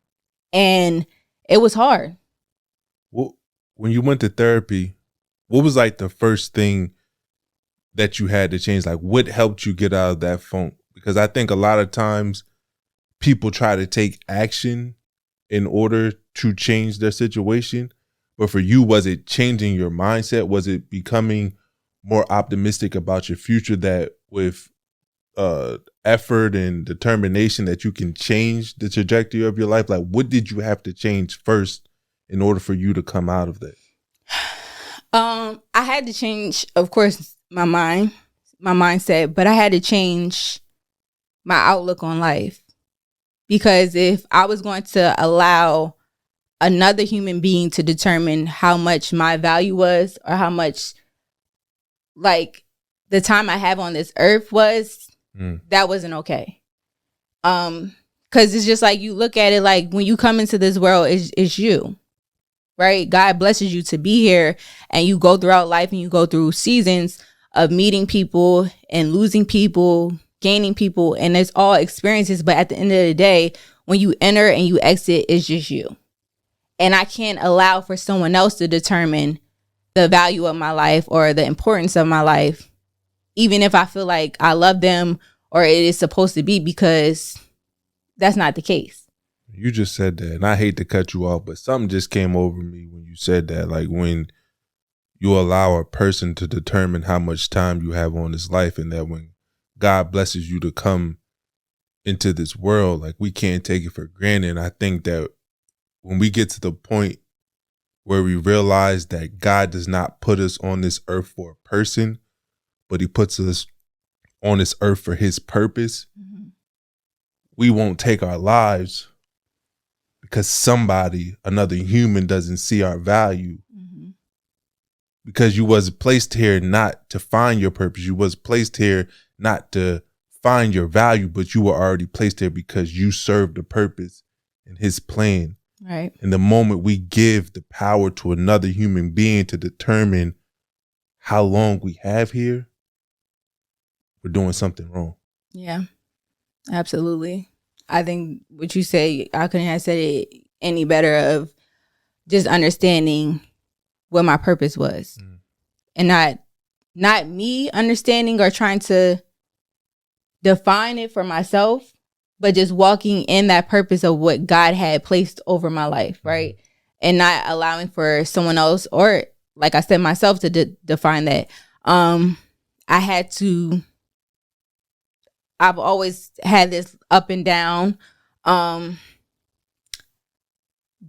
And it was hard. Well, when you went to therapy, what was like the first thing that you had to change? Like, what helped you get out of that funk? Because I think a lot of times people try to take action in order to change their situation, But for you, was it changing your mindset? Was it becoming more optimistic about your future, that with effort and determination that you can change the trajectory of your life? Like, what did you have to change first in order for you to come out of that? I had to change, of course, my mindset, but I had to change my outlook on life. Because if I was going to allow another human being to determine how much my value was, or how much, like, the time I have on this earth was, that wasn't okay. Because it's just like, you look at it like, when you come into this world, it's you, right? God blesses you to be here, and you go throughout life and you go through seasons of meeting people and losing people, gaining people, and it's all experiences. But at the end of the day, when you enter and you exit, it's just you. And I can't allow for someone else to determine the value of my life or the importance of my life, even if I feel like I love them or it is supposed to be, because that's not the case. You just said that, and I hate to cut you off, but something just came over me when you said that. Like, when you allow a person to determine how much time you have on this life, and that when God blesses you to come into this world, like, we can't take it for granted. And I think that when we get to the point where we realize that God does not put us on this earth for a person, but he puts us on this earth for his purpose, we won't take our lives because somebody, another human, doesn't see our value. Because you was placed here not to find your purpose. You was placed here not to find your value, but you were already placed there because you served the purpose and his plan. Right. And the moment we give the power to another human being to determine how long we have here, we're doing something wrong. Yeah, absolutely. I think what you say, I couldn't have said it any better, of just understanding what my purpose was. And not me understanding or trying to define it for myself, but just walking in that purpose of what God had placed over my life, right? And not allowing for someone else, or, like I said, myself, to define that. I've always had this up and down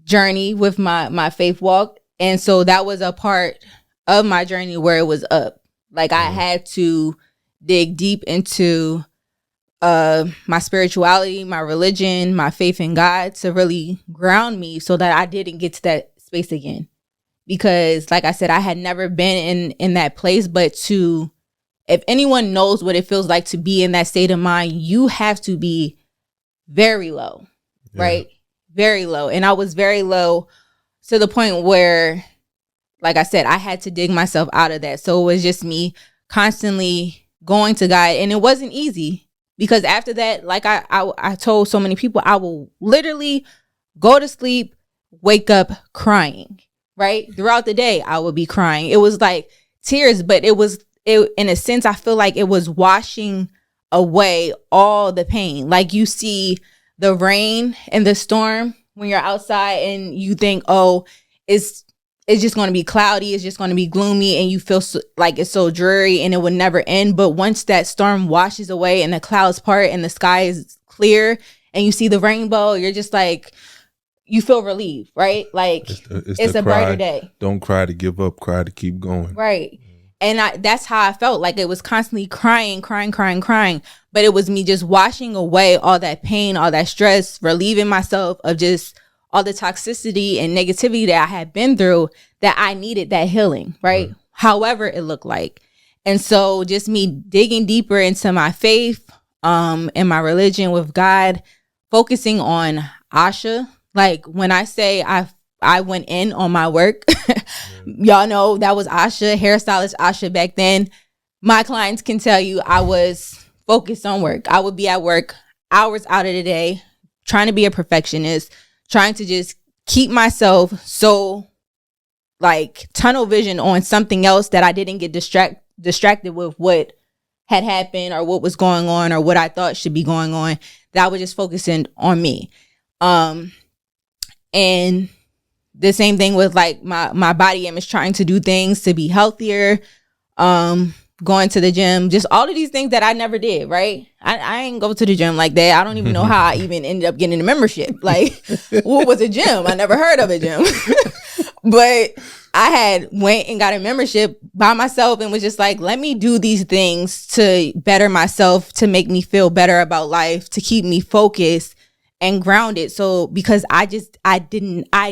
journey with my faith walk. And so that was a part of my journey where it was up. Like, I had to dig deep into my spirituality, my religion, my faith in God, to really ground me so that I didn't get to that space again. Because, like I said, I had never been in that place, but if anyone knows what it feels like to be in that state of mind, you have to be very low, right? Very low. And I was very low to the point where, like I said, I had to dig myself out of that. So it was just me constantly going to God. And it wasn't easy, because after that, like I told so many people, I will literally go to sleep, wake up crying, right? Throughout the day, I would be crying. It was like tears, but it in a sense, I feel like it was washing away all the pain. Like, you see the rain and the storm when you're outside and you think, oh, it's just going to be cloudy, it's just going to be gloomy, and you feel like it's so dreary and it would never end. But once that storm washes away and the clouds part and the sky is clear and you see the rainbow, you're just like, you feel relieved, right? Like, it's a brighter day. Don't cry to give up, cry to keep going. Right. And that's how I felt. Like, it was constantly crying. But it was me just washing away all that pain, all that stress, relieving myself of just all the toxicity and negativity that I had been through, that I needed that healing, right? However it looked like. And so just me digging deeper into my faith, and my religion with God, focusing on Asha. Like, when I say I went in on my work, y'all know that was Asha, hairstylist Asha back then. My clients can tell you I was focused on work. I would be at work hours out of the day, trying to be a perfectionist, trying to just keep myself so, like, tunnel vision on something else, that I didn't get distracted with what had happened or what was going on or what I thought should be going on, that I was just focusing on me. And the same thing with like my body image, trying to do things to be healthier, going to the gym, just all of these things that I never did, right? I ain't go to the gym like that. I don't even know how I even ended up getting a membership. Like, what was a gym? I never heard of a gym. But I had went and got a membership by myself and was just like, let me do these things to better myself, to make me feel better about life, to keep me focused and grounded. So because I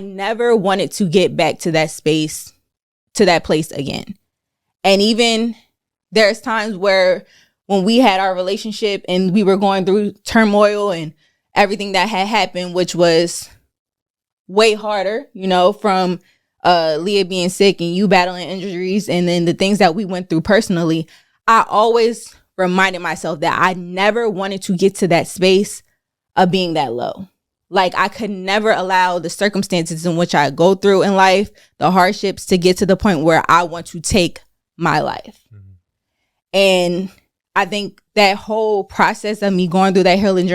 never wanted to get back to that space, to that place again. And even there's times where when we had our relationship and we were going through turmoil and everything that had happened, which was way harder, you know, from Leah being sick and you battling injuries, and then the things that we went through personally, I always reminded myself that I never wanted to get to that space of being that low. Like, I could never allow the circumstances in which I go through in life, the hardships, to get to the point where I want to take my life. Mm-hmm. And I think that whole process of me going through that healing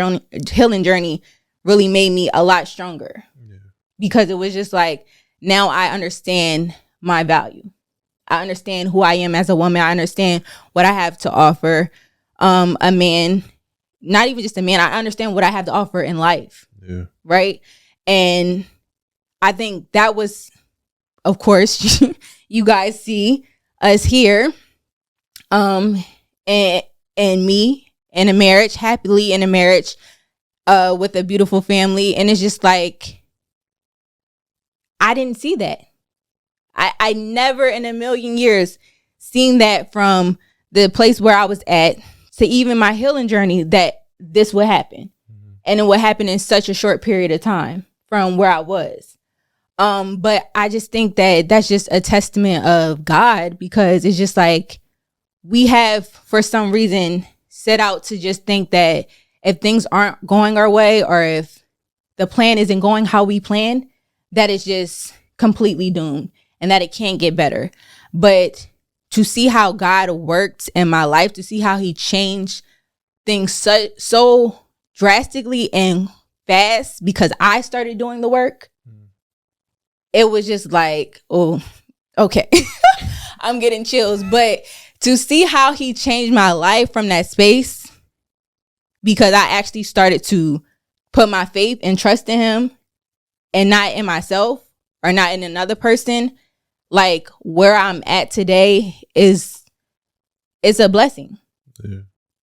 journey really made me a lot stronger. Yeah. Because it was just like, now I understand my value. I understand who I am as a woman. I understand what I have to offer. A man, not even just a man, I understand what I have to offer in life. Yeah. Right? And I think that was, of course, you guys see us here, and me in a marriage, happily in a marriage, with a beautiful family. And it's just like, I didn't see that. I never in a million years seen that from the place where I was at to even my healing journey, that this would happen. Mm-hmm. And it would happen in such a short period of time from where I was. But I just think that that's just a testament of God, because it's just like, we have, for some reason, set out to just think that if things aren't going our way, or if the plan isn't going how we planned, that it's just completely doomed and that it can't get better. But to see how God worked in my life, to see how he changed things so drastically and fast because I started doing the work, it was just like, oh, okay. I'm getting chills. But to see how he changed my life from that space, because I actually started to put my faith and trust in him and not in myself or not in another person, like where I'm at today it's a blessing. Yeah.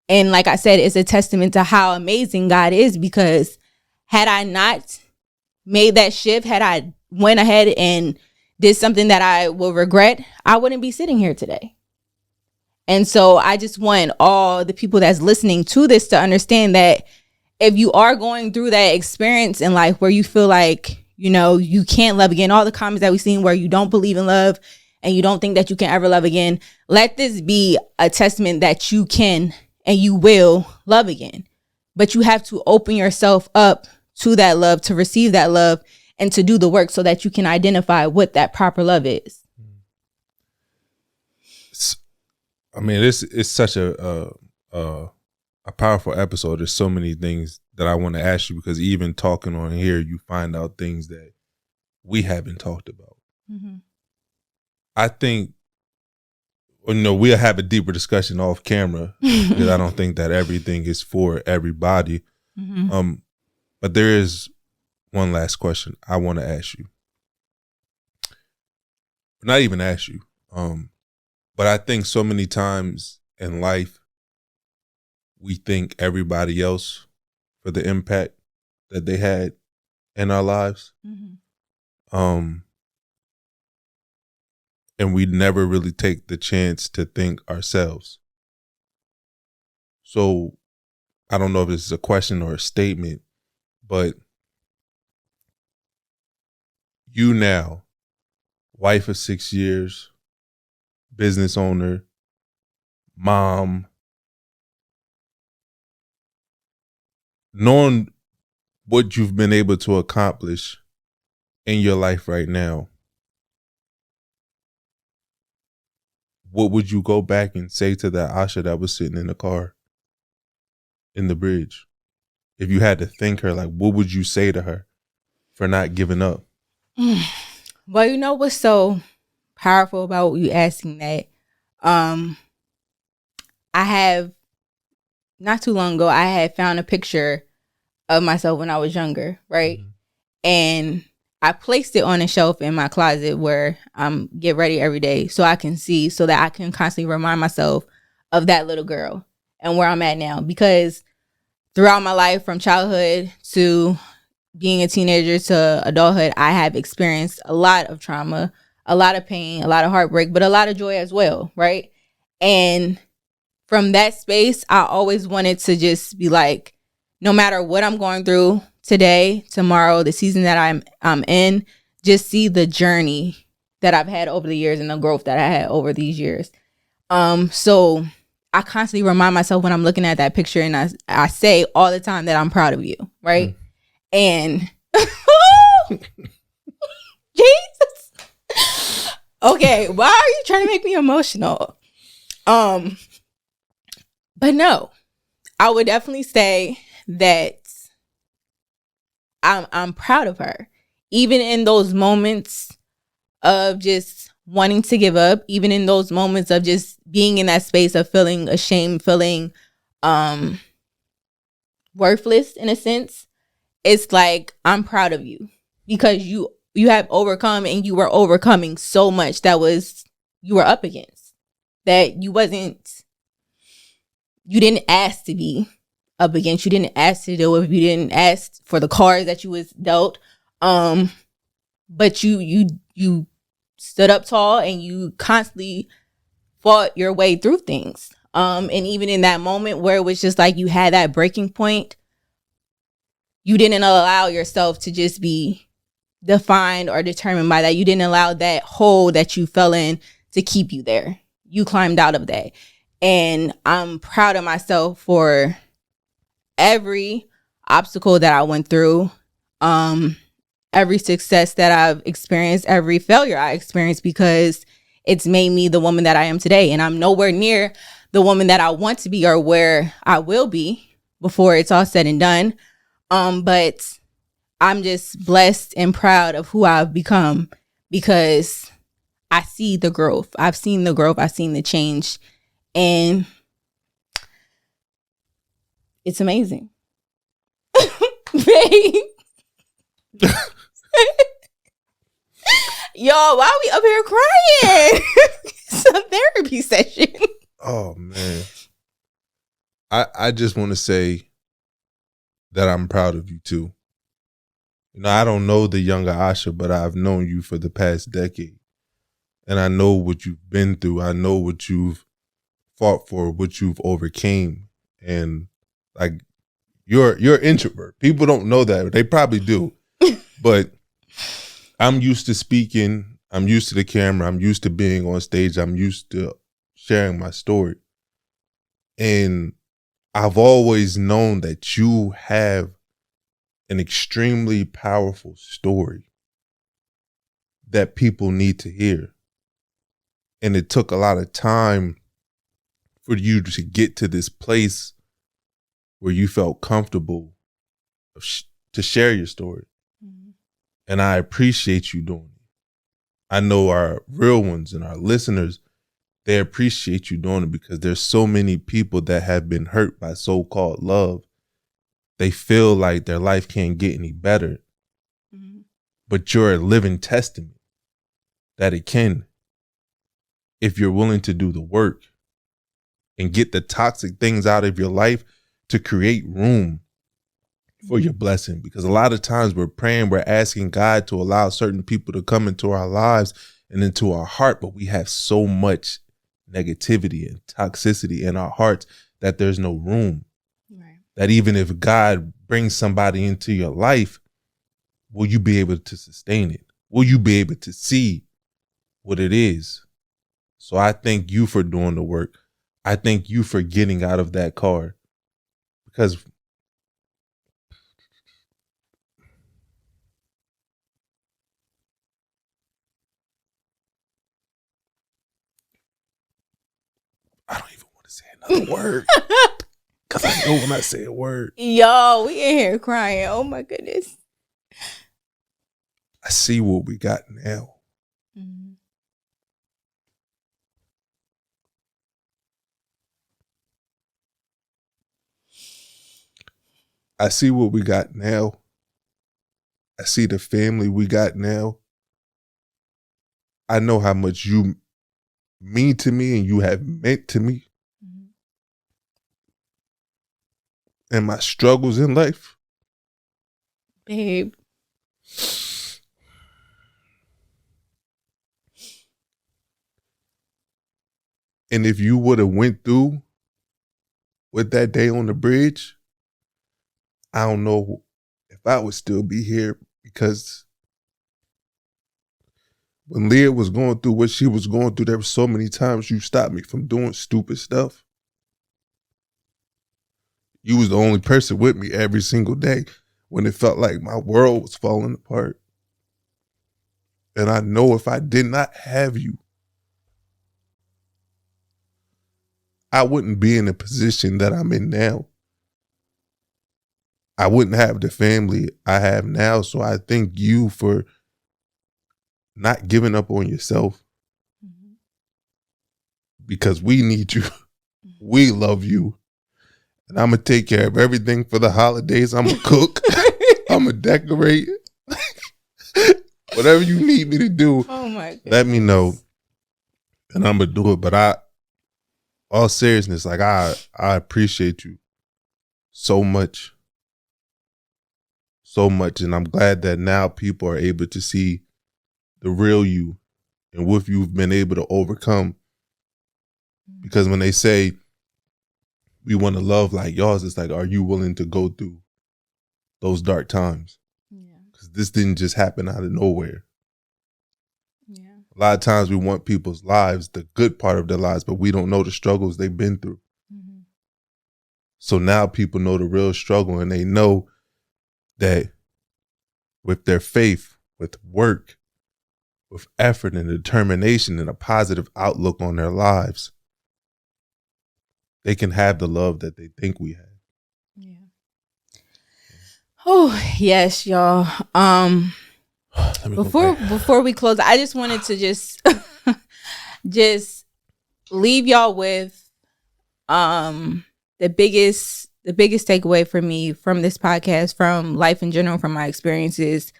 And like I said, it's a testament to how amazing God is, because had I not made that shift, had I went ahead and did something that I will regret, I wouldn't be sitting here today. And so I just want all the people that's listening to this to understand that if you are going through that experience in life where you feel like, you know, you can't love again, all the comments that we've seen where you don't believe in love and you don't think that you can ever love again, let this be a testament that you can and you will love again. But you have to open yourself up to that love, to receive that love, and to do the work so that you can identify what that proper love is. I mean, it's such a powerful episode. There's so many things that I want to ask you, because even talking on here, you find out things that we haven't talked about. Mm-hmm. I think, you know, we'll have a deeper discussion off camera, because I don't think that everything is for everybody. Mm-hmm. But there is one last question I want to ask you. Not even ask you. But I think so many times in life, we thank everybody else for the impact that they had in our lives. Mm-hmm. And we never really take the chance to thank ourselves. So I don't know if this is a question or a statement, but you now, wife of 6 years, business owner, mom, knowing what you've been able to accomplish in your life right now, what would you go back and say to that Asha that was sitting in the car in the bridge? If you had to thank her, like, what would you say to her for not giving up? Well, you know what's so powerful about you asking that? I have not too long ago, I had found a picture of myself when I was younger, right? Mm-hmm. And I placed it on a shelf in my closet where I'm get ready every day so I can see, so that I can constantly remind myself of that little girl and where I'm at now. Because throughout my life, from childhood to being a teenager to adulthood, I have experienced a lot of trauma, a lot of pain, a lot of heartbreak, but a lot of joy as well, right? And from that space, I always wanted to just be like, no matter what I'm going through today, tomorrow, the season that I'm in, just see the journey that I've had over the years and the growth that I had over these years. So I constantly remind myself when I'm looking at that picture, and I say all the time that I'm proud of you, right? And Jesus. Okay, why are you trying to make me emotional? But no, I would definitely say that I'm proud of her. Even in those moments of just wanting to give up, even in those moments of just being in that space of feeling ashamed, feeling worthless in a sense, it's like, I'm proud of you because you have overcome, and you were overcoming so much that you were up against, that you didn't ask to be up against. You didn't ask to deal with. You didn't ask for the cards that you was dealt. But you stood up tall, and you constantly fought your way through things. And even in that moment where it was just like you had that breaking point, you didn't allow yourself to just be defined or determined by that. You didn't allow that hole that you fell in to keep you there. You climbed out of that. And I'm proud of myself for every obstacle that I went through, every success that I've experienced, every failure I experienced, because it's made me the woman that I am today. And I'm nowhere near the woman that I want to be or where I will be before it's all said and done. But I'm just blessed and proud of who I've become, because I see the growth. I've seen the growth. I've seen the change. And it's amazing. Babe. Yo, why are we up here crying? It's a therapy session. Oh, man. I just want to say that I'm proud of you, too. You know, I don't know the younger Asha, but I've known you for the past decade. And I know what you've been through. I know what you've fought for, what you've overcame. And like, you're an introvert. People don't know that. They probably do. But I'm used to speaking. I'm used to the camera. I'm used to being on stage. I'm used to sharing my story. And I've always known that you have an extremely powerful story that people need to hear. And it took a lot of time for you to get to this place where you felt comfortable to share your story. Mm-hmm. And I appreciate you doing it. I know our real ones and our listeners, they appreciate you doing it, because there's so many people that have been hurt by so-called love. They feel like their life can't get any better. Mm-hmm. But you're a living testament that it can, if you're willing to do the work and get the toxic things out of your life to create room for your blessing. Because a lot of times we're praying, we're asking God to allow certain people to come into our lives and into our heart, but we have so much negativity and toxicity in our hearts that there's no room. Right. That even if God brings somebody into your life, will you be able to sustain it? Will you be able to see what it is? So I thank you for doing the work. I thank you for getting out of that car, because I don't even want to say another word, because I know when I say a word. Yo, we in here crying. Oh my goodness. I see what we got now. I see what we got now. I see the family we got now. I know how much you mean to me and you have meant to me. Mm-hmm. And my struggles in life. Babe. And if you would have went through with that day on the bridge, I don't know if I would still be here, because when Leah was going through what she was going through, there were so many times you stopped me from doing stupid stuff. You was the only person with me every single day when it felt like my world was falling apart. And I know if I did not have you, I wouldn't be in the position that I'm in now. I wouldn't have the family I have now. So I thank you for not giving up on yourself. Mm-hmm. Because we need you. We love you. And I'm going to take care of everything for the holidays. I'm going to cook. I'm going to decorate. Whatever you need me to do, oh my goodness, let me know. And I'm going to do it. But all seriousness, like I appreciate you so much. So much. And I'm glad that now people are able to see the real you and what you've been able to overcome. Because when they say we want to love like yours, it's like, are you willing to go through those dark times? Yeah. Because this didn't just happen out of nowhere. Yeah. A lot of times we want people's lives, the good part of their lives, but we don't know the struggles they've been through. Mm-hmm. So now people know the real struggle, and they know that with their faith, with work, with effort and determination and a positive outlook on their lives, they can have the love that they think we have. Yeah. Oh, yes, y'all. Before we close, I just wanted to just leave y'all with the biggest takeaway for me from this podcast, from life in general, from my experiences.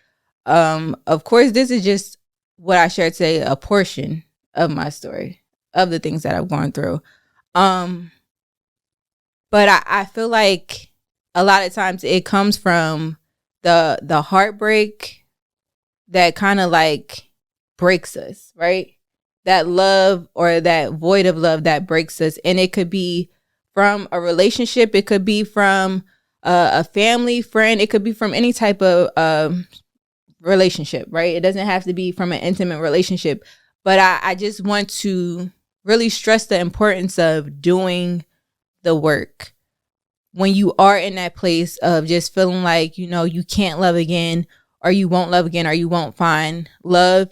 Of course, this is just what I shared today, a portion of my story, of the things that I've gone through. But I feel like a lot of times it comes from the heartbreak that kind of like breaks us, right? That love or that void of love that breaks us. And it could be from a relationship. It could be from a family, friend. It could be from any type of relationship, right? It doesn't have to be from an intimate relationship. But I just want to really stress the importance of doing the work. When you are in that place of just feeling like, you know, you can't love again, or you won't love again, or you won't find love,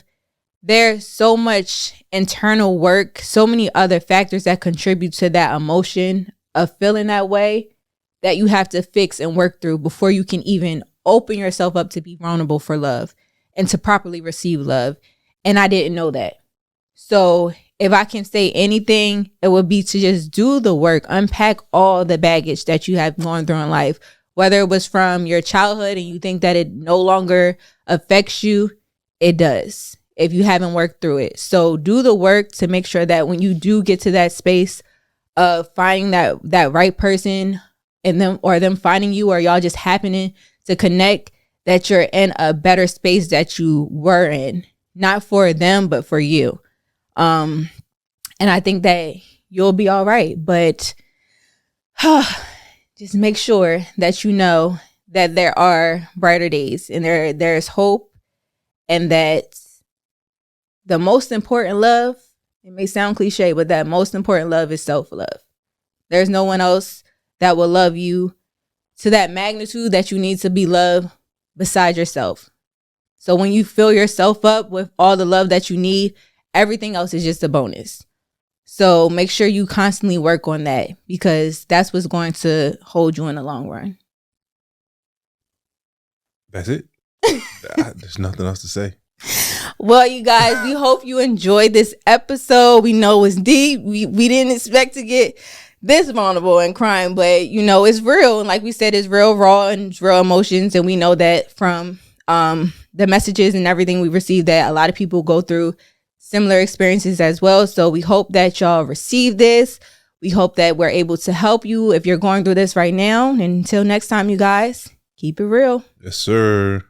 there's so much internal work, so many other factors that contribute to that emotion of feeling that way that you have to fix and work through before you can even open yourself up to be vulnerable for love and to properly receive love. And I didn't know that. So if I can say anything, it would be to just do the work, unpack all the baggage that you have gone through in life, whether it was from your childhood and you think that it no longer affects you, it does if you haven't worked through it. So do the work to make sure that when you do get to that space of finding that right person and them finding you, or y'all just happening to connect, that you're in a better space that you were in, not for them, but for you. And I think that you'll be all right, but just make sure that you know that there are brighter days and there's hope, and that the most important love, it may sound cliche, but that most important love is self-love. There's no one else that will love you to that magnitude that you need to be loved besides yourself. So when you fill yourself up with all the love that you need, everything else is just a bonus. So make sure you constantly work on that, because that's what's going to hold you in the long run. That's it. There's nothing else to say. Well, you guys, we hope you enjoyed this episode. We know it's deep. We didn't expect to get this vulnerable and crying, but you know, it's real. And like we said, it's real raw and it's real emotions. And we know that from the messages and everything we received that a lot of people go through similar experiences as well. So we hope that y'all receive this. We hope that we're able to help you if you're going through this right now. And until next time, you guys, keep it real. Yes, sir.